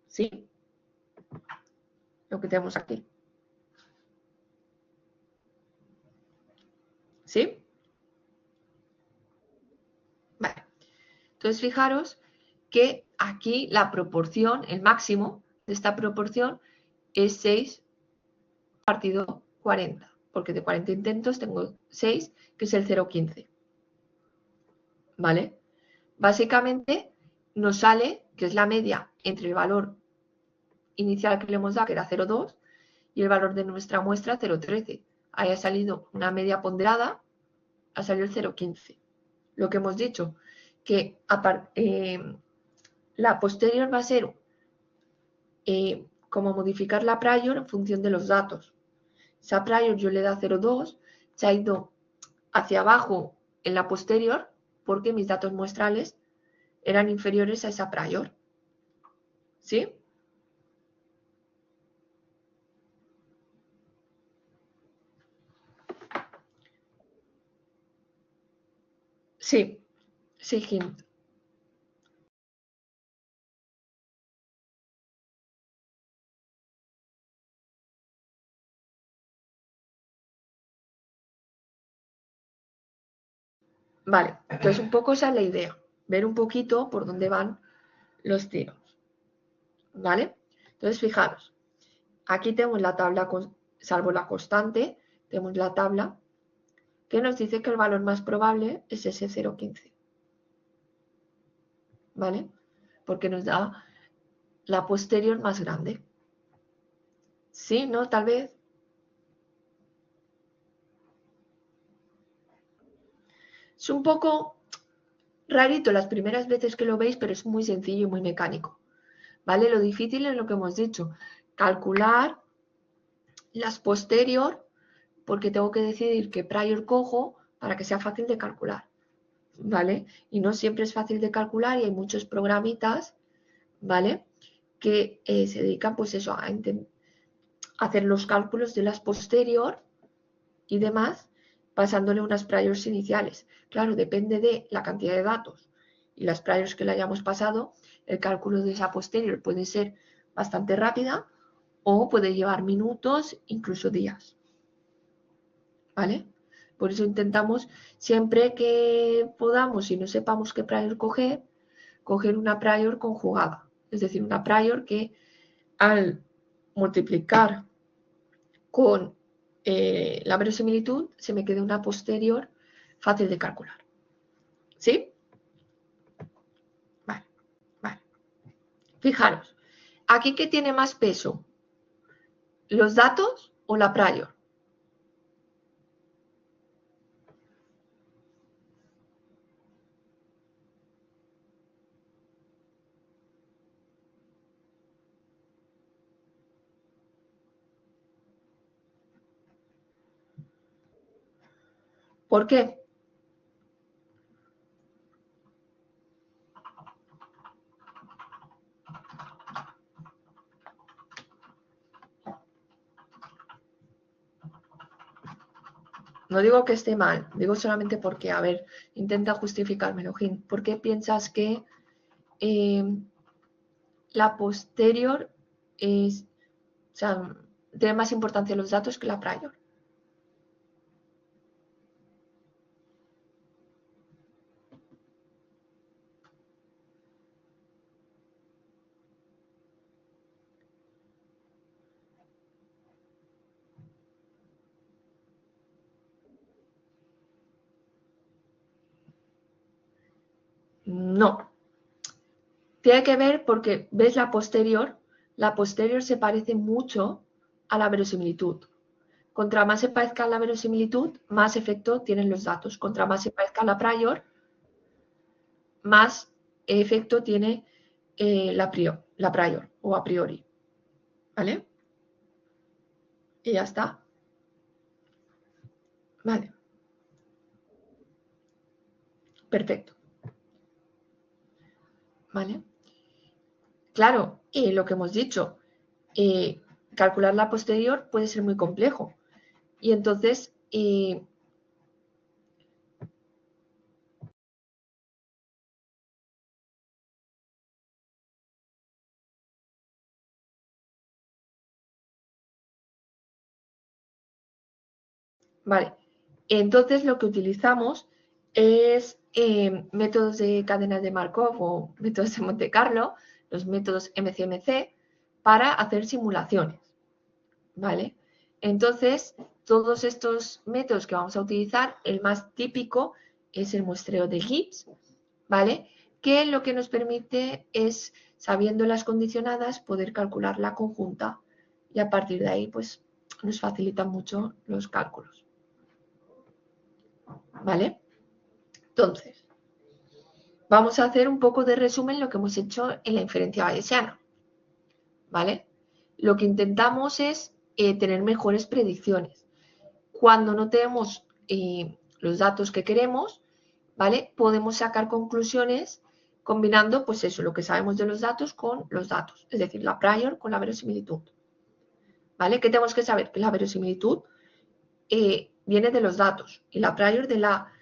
[SPEAKER 1] ¿Sí? Lo que tenemos aquí. ¿Sí? Vale. Entonces, fijaros que aquí la proporción, el máximo de esta proporción es 6 partido 40, porque de 40 intentos tengo 6, que es el 0,15. ¿Vale? Básicamente nos sale que es la media entre el valor inicial que le hemos dado, que era 0,2, y el valor de nuestra muestra, 0,13. haya salido una media ponderada, ha salido el 0,15. Lo que hemos dicho, que la posterior va a ser como modificar la prior en función de los datos. Esa prior yo le da 0,2, se ha ido hacia abajo en la posterior porque mis datos muestrales eran inferiores a esa prior. ¿Sí? Sí, sí, hint. Vale, entonces un poco esa es la idea, ver un poquito por dónde van los tiros, ¿vale? Entonces, fijaros, aquí tenemos la tabla, salvo la constante, tenemos la tabla que nos dice que el valor más probable es ese 0,15, ¿vale? Porque nos da la posterior más grande. ¿Sí? ¿No? Tal vez. Es un poco rarito las primeras veces que lo veis, pero es muy sencillo y muy mecánico, ¿vale? Lo difícil es lo que hemos dicho, calcular las posterior, porque tengo que decidir qué prior cojo para que sea fácil de calcular, ¿vale? Y no siempre es fácil de calcular y hay muchos programitas, ¿vale? Que se dedican pues eso, a hacer los cálculos de las posterior y demás, pasándole unas priors iniciales. Claro, depende de la cantidad de datos y las priors que le hayamos pasado, el cálculo de esa posterior puede ser bastante rápida o puede llevar minutos, incluso días. ¿Vale? Por eso intentamos, siempre que podamos y no sepamos qué prior coger una prior conjugada. Es decir, una prior que al multiplicar con la verosimilitud se me quede una posterior fácil de calcular. ¿Sí? Vale, vale. Fijaros, ¿aquí qué tiene más peso? ¿Los datos o la prior? ¿Por qué? No digo que esté mal, digo solamente porque, a ver, intenta justificármelo, Jim. ¿Por qué piensas que la posterior es, o sea, tiene más importancia los datos que la prior? No. Tiene que ver porque ves la posterior se parece mucho a la verosimilitud. Contra más se parezca a la verosimilitud, más efecto tienen los datos. Contra más se parezca a la prior, más efecto tiene la prior o a priori. ¿Vale? Y ya está. Vale. Perfecto. ¿Vale? Claro, lo que hemos dicho, calcular la posterior puede ser muy complejo. Y entonces, vale, entonces lo que utilizamos es métodos de cadenas de Markov o métodos de Monte Carlo, los métodos MCMC, para hacer simulaciones, ¿vale? Entonces, todos estos métodos que vamos a utilizar, el más típico es el muestreo de Gibbs, ¿vale? Que lo que nos permite es, sabiendo las condicionadas, poder calcular la conjunta y a partir de ahí, pues, nos facilitan mucho los cálculos. ¿Vale? Entonces, vamos a hacer un poco de resumen lo que hemos hecho en la inferencia bayesiana. ¿Vale? Lo que intentamos es tener mejores predicciones. Cuando no tenemos los datos que queremos, ¿vale? Podemos sacar conclusiones combinando, pues eso, lo que sabemos de los datos con los datos, es decir, la prior con la verosimilitud. ¿Vale? ¿Qué tenemos que saber? Que la verosimilitud viene de los datos y la prior de la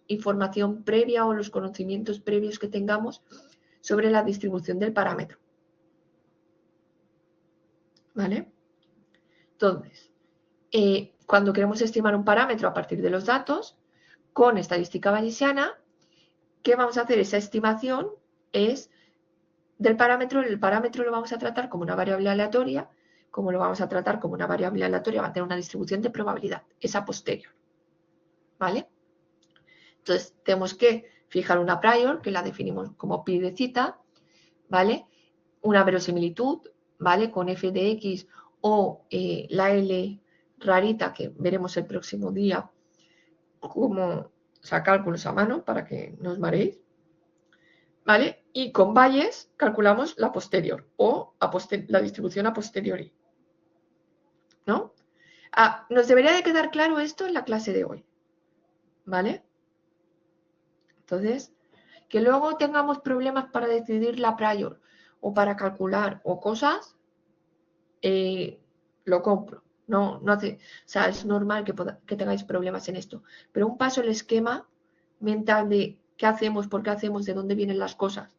[SPEAKER 1] información previa o los conocimientos previos que tengamos sobre la distribución del parámetro. ¿Vale? Entonces, cuando queremos estimar un parámetro a partir de los datos, con estadística bayesiana, ¿qué vamos a hacer? Esa estimación es del parámetro, el parámetro lo vamos a tratar como una variable aleatoria, como lo vamos a tratar como una variable aleatoria, va a tener una distribución de probabilidad, es a posterior. ¿Vale? Entonces, tenemos que fijar una prior, que la definimos como pi de zeta, ¿vale? Una verosimilitud, ¿vale? Con f de x o la L rarita, que veremos el próximo día, como cálculos a mano para que no os mareéis, ¿vale? Y con Bayes calculamos la posterior o la distribución a posteriori, ¿no? Nos debería de quedar claro esto en la clase de hoy, ¿vale? Entonces, que luego tengamos problemas para decidir la prior o para calcular o cosas, lo compro. No hace, o sea, es normal que tengáis problemas en esto. Pero un paso el esquema mental de qué hacemos, por qué hacemos, de dónde vienen las cosas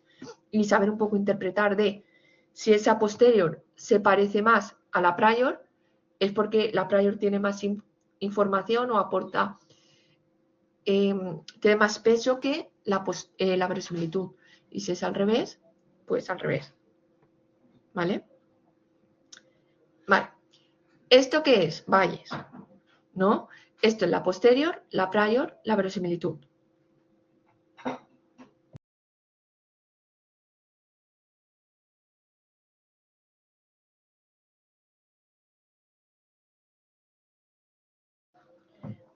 [SPEAKER 1] y saber un poco interpretar de si esa posterior se parece más a la prior, es porque la prior tiene más información o aporta, tiene más peso que la verosimilitud. Y si es al revés, pues al revés. ¿Vale? Vale. ¿Esto qué es? Bayes, ¿no? Esto es la posterior, la prior, la verosimilitud.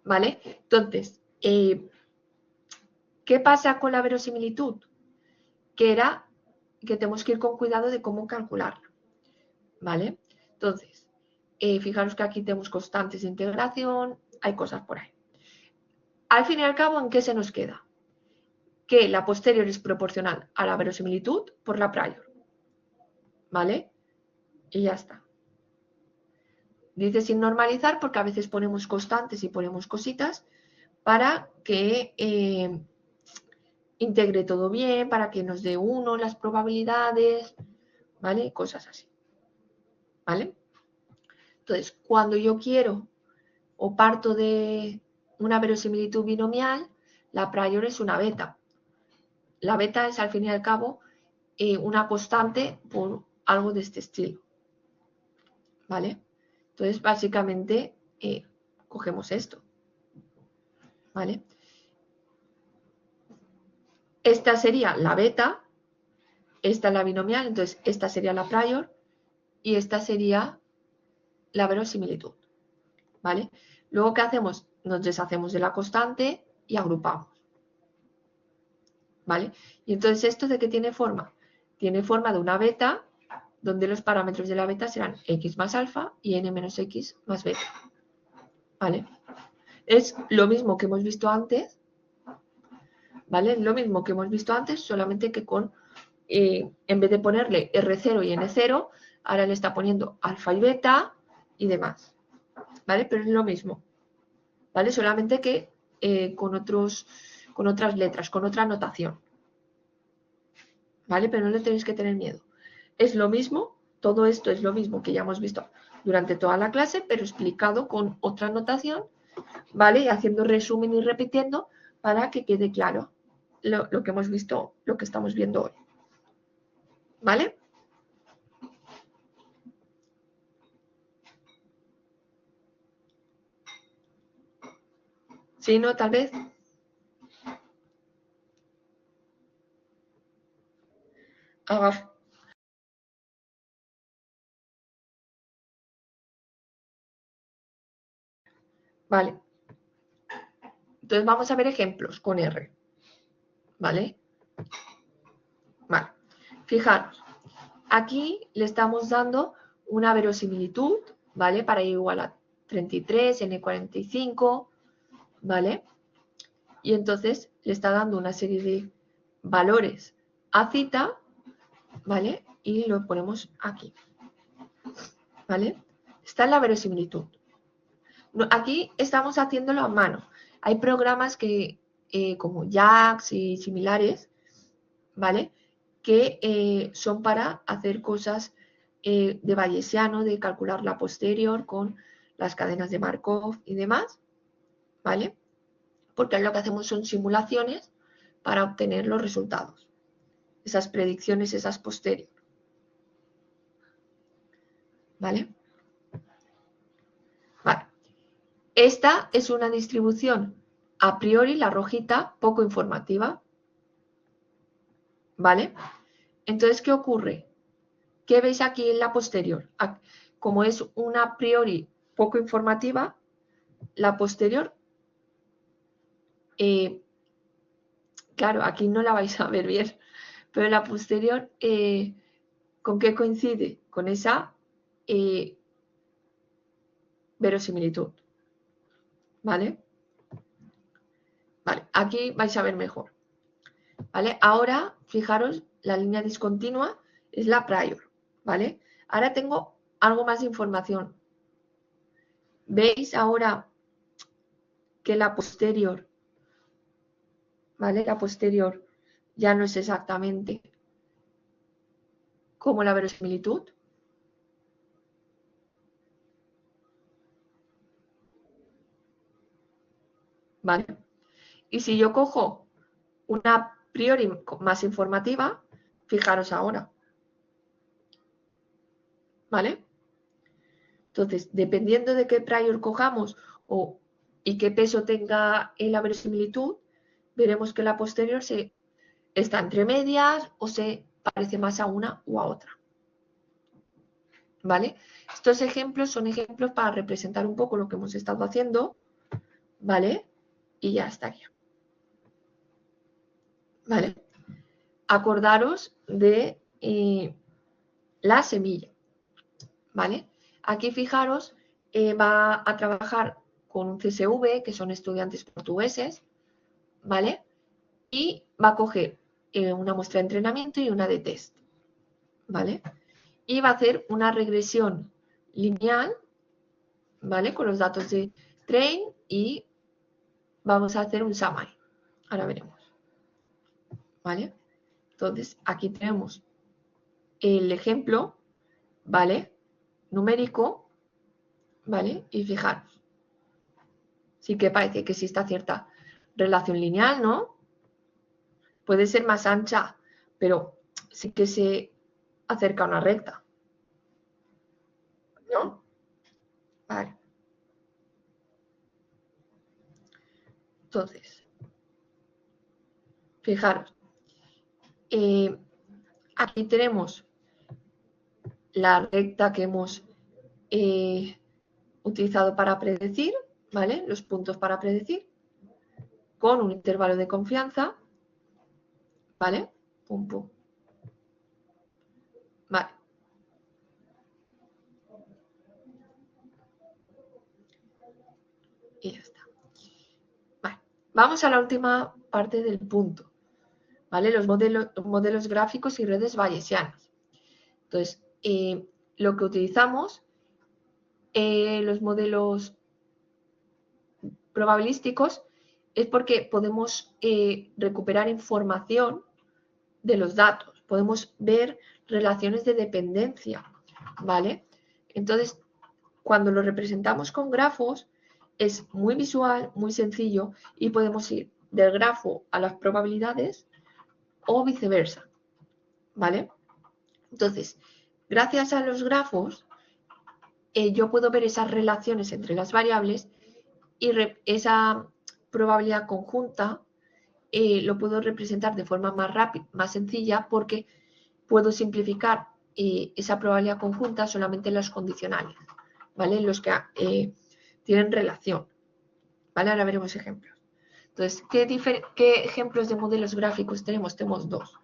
[SPEAKER 1] ¿Vale? Entonces, ¿qué pasa con la verosimilitud? Que era que tenemos que ir con cuidado de cómo calcularla. ¿Vale? Entonces, fijaros que aquí tenemos constantes de integración, hay cosas por ahí. Al fin y al cabo, ¿en qué se nos queda? Que la posterior es proporcional a la verosimilitud por la prior. ¿Vale? Y ya está. Dice sin normalizar porque a veces ponemos constantes y ponemos cositas para que integre todo bien, para que nos dé 1 las probabilidades, ¿vale? Cosas así. ¿Vale? Entonces, cuando yo quiero o parto de una verosimilitud binomial, la prior es una beta. La beta es, al fin y al cabo, una constante por algo de este estilo. ¿Vale? Entonces, básicamente, cogemos esto. ¿Vale? Esta sería la beta, esta es la binomial, entonces esta sería la prior y esta sería la verosimilitud. ¿Vale? Luego, ¿qué hacemos? Nos deshacemos de la constante y agrupamos. ¿Vale? Y entonces, ¿esto de qué tiene forma? Tiene forma de una beta, donde los parámetros de la beta serán x más alfa y n menos x más beta. ¿Vale? Es lo mismo que hemos visto antes, ¿vale? Lo mismo que hemos visto antes, solamente que con, en vez de ponerle R0 y N0, ahora le está poniendo alfa y beta y demás, ¿vale? Pero es lo mismo, ¿vale? Solamente que con otras letras, con otra notación, ¿vale? Pero no le tenéis que tener miedo. Es lo mismo, todo esto es lo mismo que ya hemos visto durante toda la clase, pero explicado con otra notación, ¿vale? Y haciendo resumen y repitiendo para que quede claro lo que hemos visto, lo que estamos viendo hoy. ¿Vale? Si no, tal vez. Haga ¿vale? Entonces vamos a ver ejemplos con R, ¿vale? Vale, fijaros, aquí le estamos dando una verosimilitud, ¿vale? Para i igual a 33, n45, ¿vale? Y entonces le está dando una serie de valores a cita, ¿vale? Y lo ponemos aquí, ¿vale? Está en la verosimilitud. Aquí estamos haciéndolo a mano. Hay programas que, como JAX y similares, ¿vale? Que son para hacer cosas de bayesiano, de calcular la posterior con las cadenas de Markov y demás, ¿vale? Porque lo que hacemos son simulaciones para obtener los resultados, esas predicciones, esas posterior, ¿vale? Vale. Esta es una distribución a priori, la rojita, poco informativa, ¿vale? Entonces, ¿qué ocurre? ¿Qué veis aquí en la posterior? Como es una a priori poco informativa, la posterior, claro, aquí no la vais a ver bien, pero la posterior, ¿con qué coincide? Con esa verosimilitud, ¿vale? Vale, aquí vais a ver mejor, ¿vale? Ahora, fijaros, la línea discontinua es la prior, ¿vale? Ahora tengo algo más de información. ¿Veis ahora que la posterior, ¿vale? La posterior ya no es exactamente como la verosimilitud. ¿Vale? Y si yo cojo una priori más informativa, fijaros ahora. ¿Vale? Entonces, dependiendo de qué prior cojamos y qué peso tenga en la verosimilitud, veremos que la posterior está entre medias o se parece más a una u a otra. ¿Vale? Estos ejemplos son ejemplos para representar un poco lo que hemos estado haciendo, ¿vale? Y ya estaría. ¿Vale? Acordaros de la semilla, ¿vale? Aquí fijaros, va a trabajar con un CSV, que son estudiantes portugueses, ¿vale? Y va a coger una muestra de entrenamiento y una de test, ¿vale? Y va a hacer una regresión lineal, ¿vale? Con los datos de train y vamos a hacer un summary. Ahora veremos, ¿vale? Entonces, aquí tenemos el ejemplo, ¿vale? Numérico, ¿vale? Y fijaros, sí que parece que exista cierta relación lineal, ¿no? Puede ser más ancha, pero sí que se acerca a una recta, ¿no? Vale. Entonces, fijaros, aquí tenemos la recta que hemos utilizado para predecir, ¿vale? Los puntos para predecir, con un intervalo de confianza, ¿vale? Pum, pum. Vale. Y ya está. Vale. Vamos a la última parte del punto, ¿vale? Los modelos gráficos y redes bayesianas. Entonces, lo que utilizamos, los modelos probabilísticos, es porque podemos recuperar información de los datos, podemos ver relaciones de dependencia, ¿vale? Entonces, cuando lo representamos con grafos, es muy visual, muy sencillo y podemos ir del grafo a las probabilidades o viceversa, ¿vale? Entonces, gracias a los grafos, yo puedo ver esas relaciones entre las variables y esa probabilidad conjunta lo puedo representar de forma más rápida, más sencilla, porque puedo simplificar esa probabilidad conjunta solamente en los condicionales, ¿vale? En los que tienen relación. ¿vale? Ahora veremos ejemplos. Entonces, ¿qué ejemplos de modelos gráficos tenemos? Tenemos dos.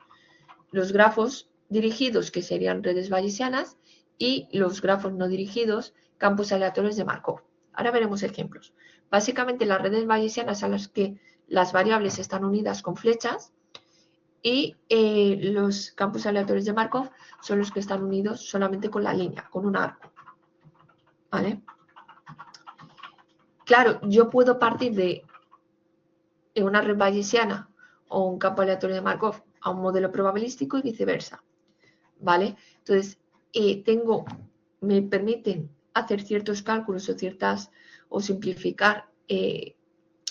[SPEAKER 1] Los grafos dirigidos, que serían redes bayesianas, y los grafos no dirigidos, campos aleatorios de Markov. Ahora veremos ejemplos. Básicamente, las redes bayesianas a las que las variables están unidas con flechas y los campos aleatorios de Markov son los que están unidos solamente con la línea, con un arco. ¿Vale? Claro, yo puedo partir de una red bayesiana o un campo aleatorio de Markov a un modelo probabilístico y viceversa. ¿Vale? Entonces, me permiten hacer ciertos cálculos o simplificar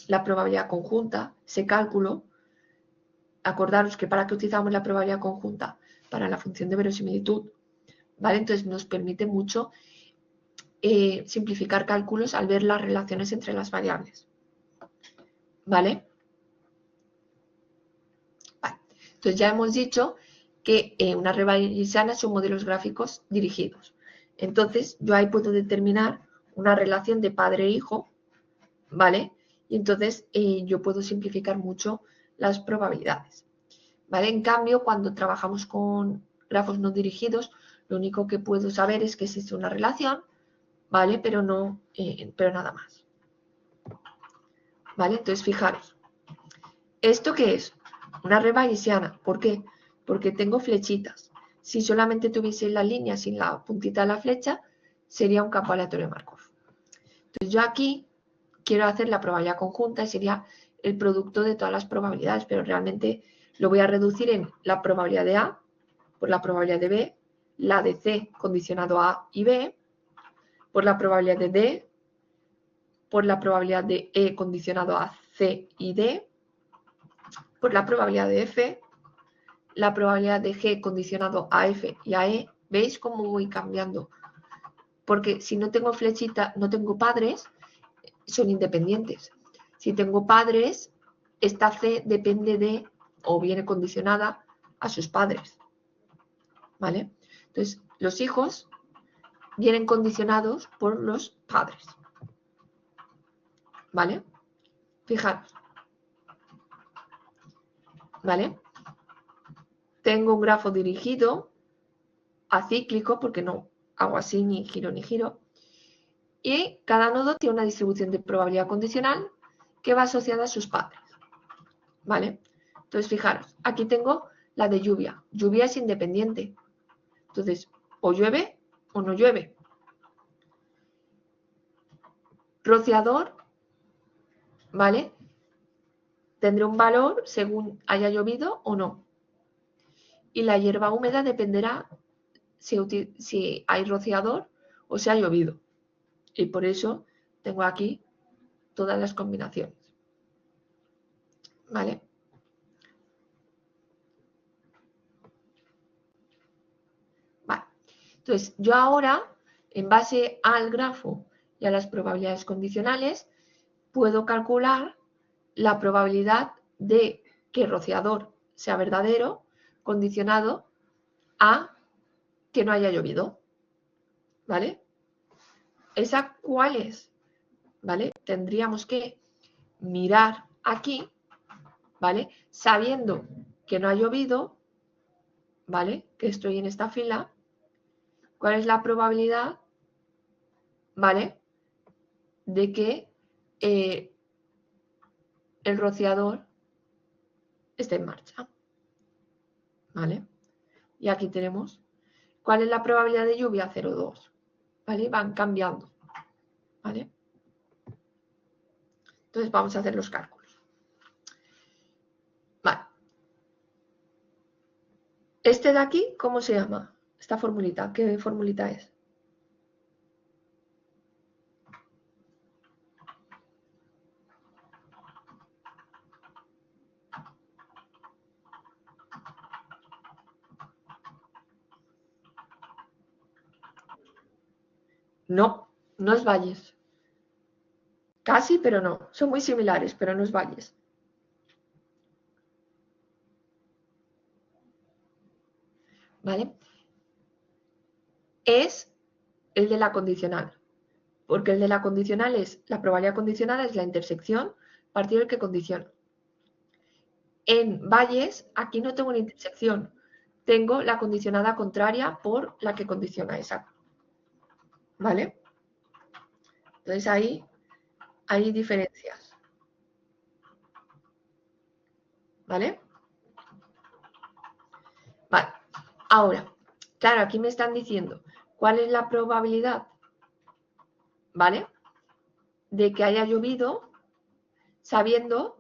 [SPEAKER 1] la probabilidad conjunta, ese cálculo. Acordaros que para qué utilizamos la probabilidad conjunta, para la función de verosimilitud, ¿vale? Entonces nos permite mucho simplificar cálculos al ver las relaciones entre las variables, ¿vale? Vale. Entonces ya hemos dicho que una red bayesiana son modelos gráficos dirigidos. Entonces yo ahí puedo determinar una relación de padre e hijo, ¿vale? Y entonces yo puedo simplificar mucho las probabilidades, ¿vale? En cambio, cuando trabajamos con grafos no dirigidos, lo único que puedo saber es que existe una relación, ¿vale? Pero nada más, ¿vale? Entonces, fijaros, ¿esto qué es? Una red bayesiana. ¿Por qué? Porque tengo flechitas. Si solamente tuviese la línea sin la puntita de la flecha, sería un campo aleatorio de Markov. Entonces, yo aquí quiero hacer la probabilidad conjunta y sería el producto de todas las probabilidades, pero realmente lo voy a reducir en la probabilidad de A por la probabilidad de B, la de C condicionado a A y B, por la probabilidad de D, por la probabilidad de E condicionado a C y D, por la probabilidad de F, la probabilidad de G condicionado a F y a E. ¿Veis cómo voy cambiando? Porque si no tengo flechita, no tengo padres, son independientes. Si tengo padres, esta C depende de o viene condicionada a sus padres. ¿Vale? Entonces, los hijos vienen condicionados por los padres. ¿Vale? Fijaros. ¿Vale? Tengo un grafo dirigido acíclico, porque no hago así ni giro, y cada nodo tiene una distribución de probabilidad condicional que va asociada a sus padres. ¿Vale? Entonces, fijaros, aquí tengo la de lluvia. Lluvia es independiente. Entonces, o llueve o no llueve. Rociador, ¿vale? Tendrá un valor según haya llovido o no. Y la hierba húmeda dependerá si hay rociador o si ha llovido. Y por eso tengo aquí todas las combinaciones. ¿Vale? Vale. Entonces, yo ahora, en base al grafo y a las probabilidades condicionales, puedo calcular la probabilidad de que el rociador sea verdadero condicionado a que no haya llovido. ¿Vale? ¿Esa cuál es? ¿Vale? Tendríamos que mirar aquí, ¿vale? Sabiendo que no ha llovido, ¿vale? Que estoy en esta fila, ¿cuál es la probabilidad, ¿vale? De que el rociador esté en marcha, ¿vale? Y aquí tenemos, ¿cuál es la probabilidad de lluvia? 0,2, ¿vale? Van cambiando, ¿vale? Entonces vamos a hacer los cálculos. Vale. Este de aquí, ¿cómo se llama? Esta formulita, ¿qué formulita es? No, no es Bayes. Casi, pero no. Son muy similares, pero no es Bayes. ¿Vale? Es el de la condicional. porque el de la condicional es, la probabilidad condicionada es la intersección partido del que condiciona. En valles, aquí no tengo una intersección, tengo la condicionada contraria por la que condiciona esa. ¿Vale? Entonces ahí hay diferencias. ¿Vale? Vale. Ahora, claro, aquí me están diciendo cuál es la probabilidad, ¿vale?, de que haya llovido sabiendo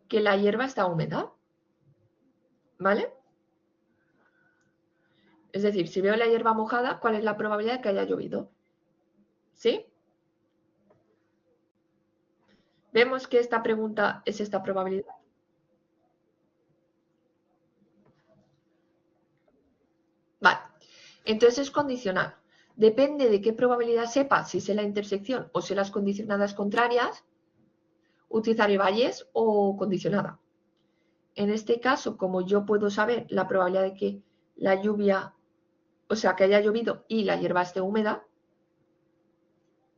[SPEAKER 1] que la hierba está húmeda. ¿Vale? Es decir, si veo la hierba mojada, ¿cuál es la probabilidad de que haya llovido? ¿Sí? Vemos que esta pregunta es esta probabilidad. Vale. Entonces es condicional. Depende de qué probabilidad sepa, si sé la intersección o sé las condicionadas contrarias, utilizaré valles o condicionada. En este caso, como yo puedo saber la probabilidad de que la lluvia, o sea, que haya llovido y la hierba esté húmeda,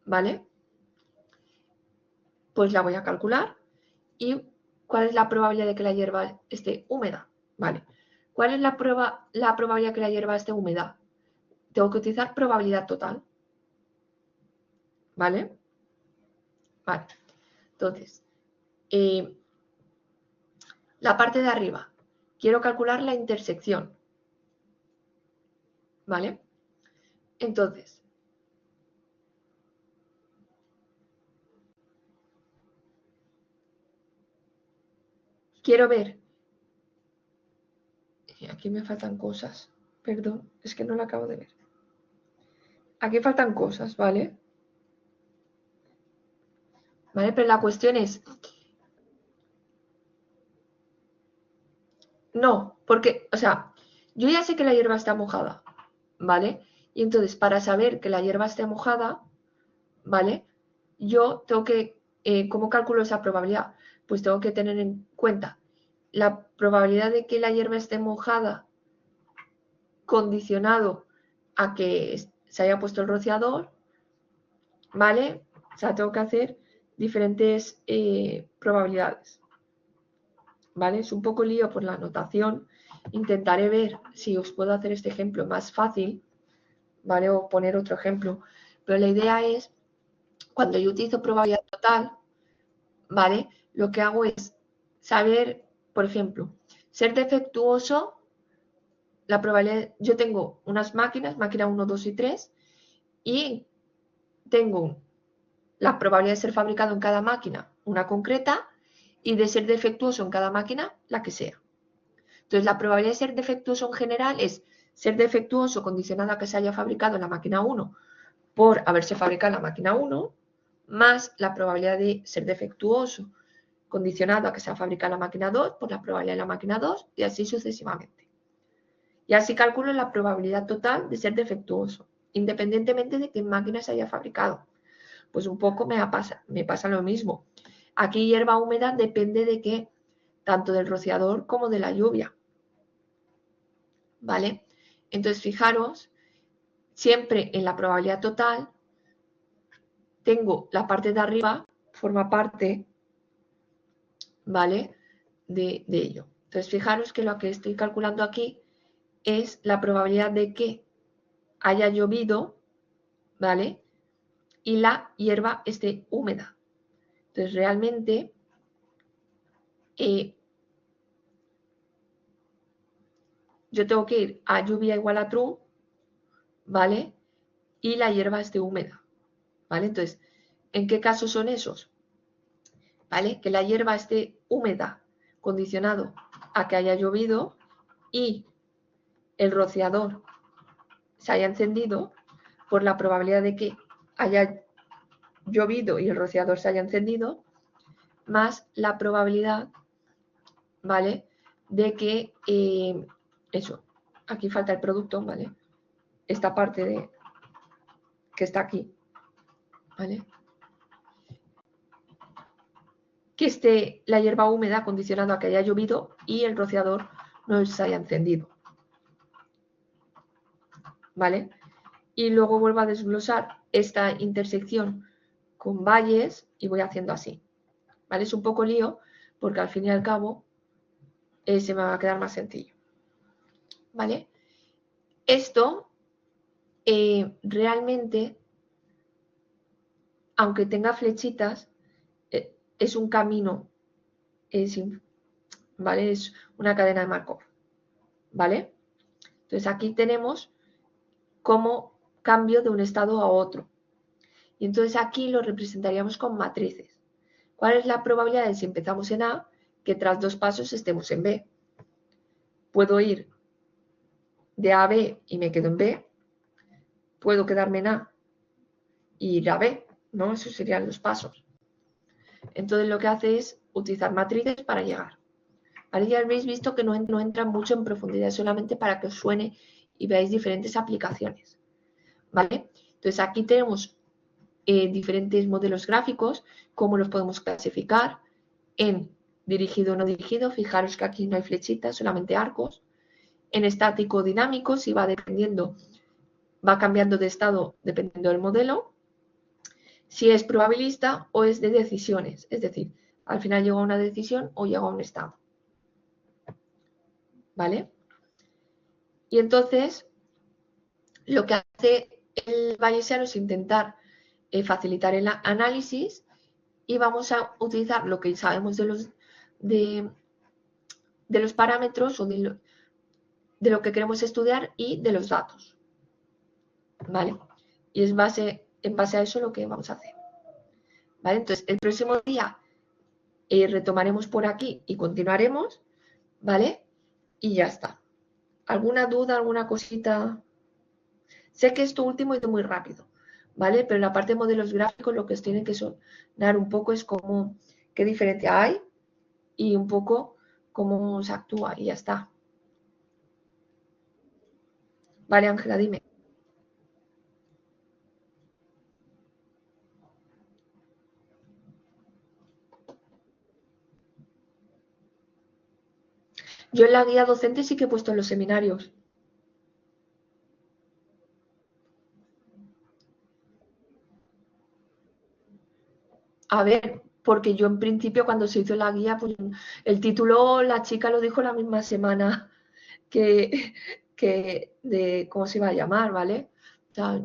[SPEAKER 1] ¿vale? Pues la voy a calcular. ¿Y cuál es la probabilidad de que la hierba esté húmeda? ¿Vale? ¿Cuál es la probabilidad de que la hierba esté húmeda? Tengo que utilizar probabilidad total. ¿Vale? Vale. Entonces, la parte de arriba. Quiero calcular la intersección. ¿Vale? Entonces, quiero ver. Aquí me faltan cosas. Perdón, es que no lo acabo de ver. Aquí faltan cosas, ¿vale? ¿Vale? Pero la cuestión es, no, porque, o sea, yo ya sé que la hierba está mojada, ¿vale? Y entonces, para saber que la hierba esté mojada, ¿vale? Yo tengo que, ¿cómo calculo esa probabilidad? Pues tengo que tener en cuenta la probabilidad de que la hierba esté mojada condicionado a que se haya puesto el rociador, ¿vale? O sea, tengo que hacer diferentes probabilidades, ¿vale? Es un poco lío por la anotación. Intentaré ver si os puedo hacer este ejemplo más fácil, ¿vale? O poner otro ejemplo. Pero la idea es, cuando yo utilizo probabilidad total, ¿vale? Lo que hago es saber, por ejemplo, ser defectuoso, la probabilidad, yo tengo unas máquinas, máquina 1, 2 y 3, y tengo la probabilidad de ser fabricado en cada máquina una concreta y de ser defectuoso en cada máquina la que sea. Entonces, la probabilidad de ser defectuoso en general es ser defectuoso condicionado a que se haya fabricado en la máquina 1 por haberse fabricado en la máquina 1, más la probabilidad de ser defectuoso condicionado a que se ha fabricado en la máquina 2 por la probabilidad de la máquina 2 y así sucesivamente. Y así calculo la probabilidad total de ser defectuoso, independientemente de qué máquina se haya fabricado. Pues un poco me pasa lo mismo. Aquí hierba húmeda depende de qué, tanto del rociador como de la lluvia. ¿Vale? Entonces, fijaros, siempre en la probabilidad total tengo la parte de arriba, forma parte, ¿vale?, de ello. Entonces, fijaros que lo que estoy calculando aquí es la probabilidad de que haya llovido, ¿vale?, y la hierba esté húmeda. Entonces, realmente, yo tengo que ir a lluvia igual a true, ¿vale?, y la hierba esté húmeda, ¿vale? Entonces, ¿en qué casos son esos? ¿Vale? Que la hierba esté húmeda, condicionado a que haya llovido y el rociador se haya encendido por la probabilidad de que haya llovido y el rociador se haya encendido, más la probabilidad, ¿vale?, de que, eso, aquí falta el producto, ¿vale?, esta parte de que está aquí, ¿vale?, que esté la hierba húmeda condicionado a que haya llovido y el rociador no se haya encendido, ¿vale? y luego vuelvo a desglosar esta intersección con valles y voy haciendo así. ¿Vale? Es un poco lío porque al fin y al cabo se me va a quedar más sencillo. ¿Vale? Esto realmente, aunque tenga flechitas, es un camino, ¿vale? Es una cadena de Markov. ¿Vale? Entonces aquí tenemos cómo cambio de un estado a otro. Y entonces aquí lo representaríamos con matrices. ¿Cuál es la probabilidad de si empezamos en A que tras 2 pasos estemos en B? Puedo ir de A a B y me quedo en B. Puedo quedarme en A y ir a B, ¿no? Esos serían los pasos. Entonces lo que hace es utilizar matrices para llegar. ¿Vale? Ya habéis visto que no entra mucho en profundidad, solamente para que os suene y veáis diferentes aplicaciones. ¿Vale? Entonces aquí tenemos diferentes modelos gráficos, cómo los podemos clasificar en dirigido o no dirigido. Fijaros que aquí no hay flechitas, solamente arcos. En estático o dinámico, si va dependiendo, va cambiando de estado dependiendo del modelo. Si es probabilista o es de decisiones, es decir, al final llega a una decisión o llega a un estado. ¿Vale? Y entonces, lo que hace el bayesiano es intentar facilitar el análisis y vamos a utilizar lo que sabemos de los parámetros o de lo que queremos estudiar y de los datos. ¿Vale? Y es en base a eso lo que vamos a hacer. ¿Vale? Entonces, el próximo día retomaremos por aquí y continuaremos, ¿vale? Y ya está. ¿Alguna duda, alguna cosita? Sé que esto último es muy rápido, ¿vale? Pero en la parte de modelos gráficos lo que os tiene que sonar un poco es cómo, qué diferencia hay y un poco cómo se actúa y ya está. Vale, Ángela, dime. Yo en la guía docente sí que he puesto en los seminarios. A ver, porque yo en principio cuando se hizo la guía, pues el título la chica lo dijo la misma semana que, de cómo se iba a llamar, ¿vale? O sea,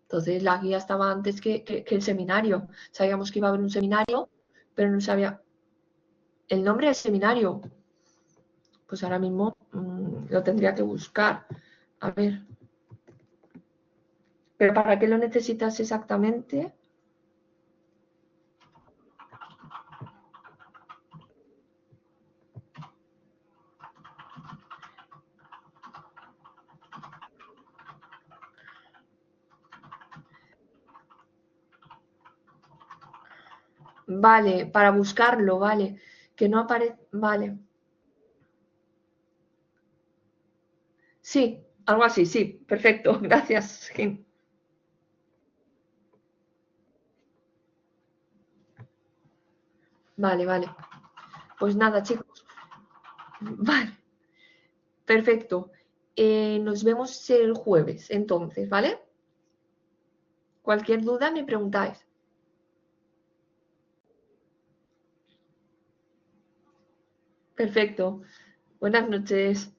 [SPEAKER 1] entonces la guía estaba antes que el seminario. Sabíamos que iba a haber un seminario, pero no sabía el nombre del seminario. Pues ahora mismo lo tendría que buscar. A ver. ¿Pero para qué lo necesitas exactamente? Vale, para buscarlo, vale. Que no aparece. Vale. Sí, algo así, sí. Perfecto. Gracias, Jim. Vale, vale. Pues nada, chicos. Vale. Perfecto. Nos vemos el jueves, entonces, ¿vale? Cualquier duda me preguntáis. Perfecto. Buenas noches.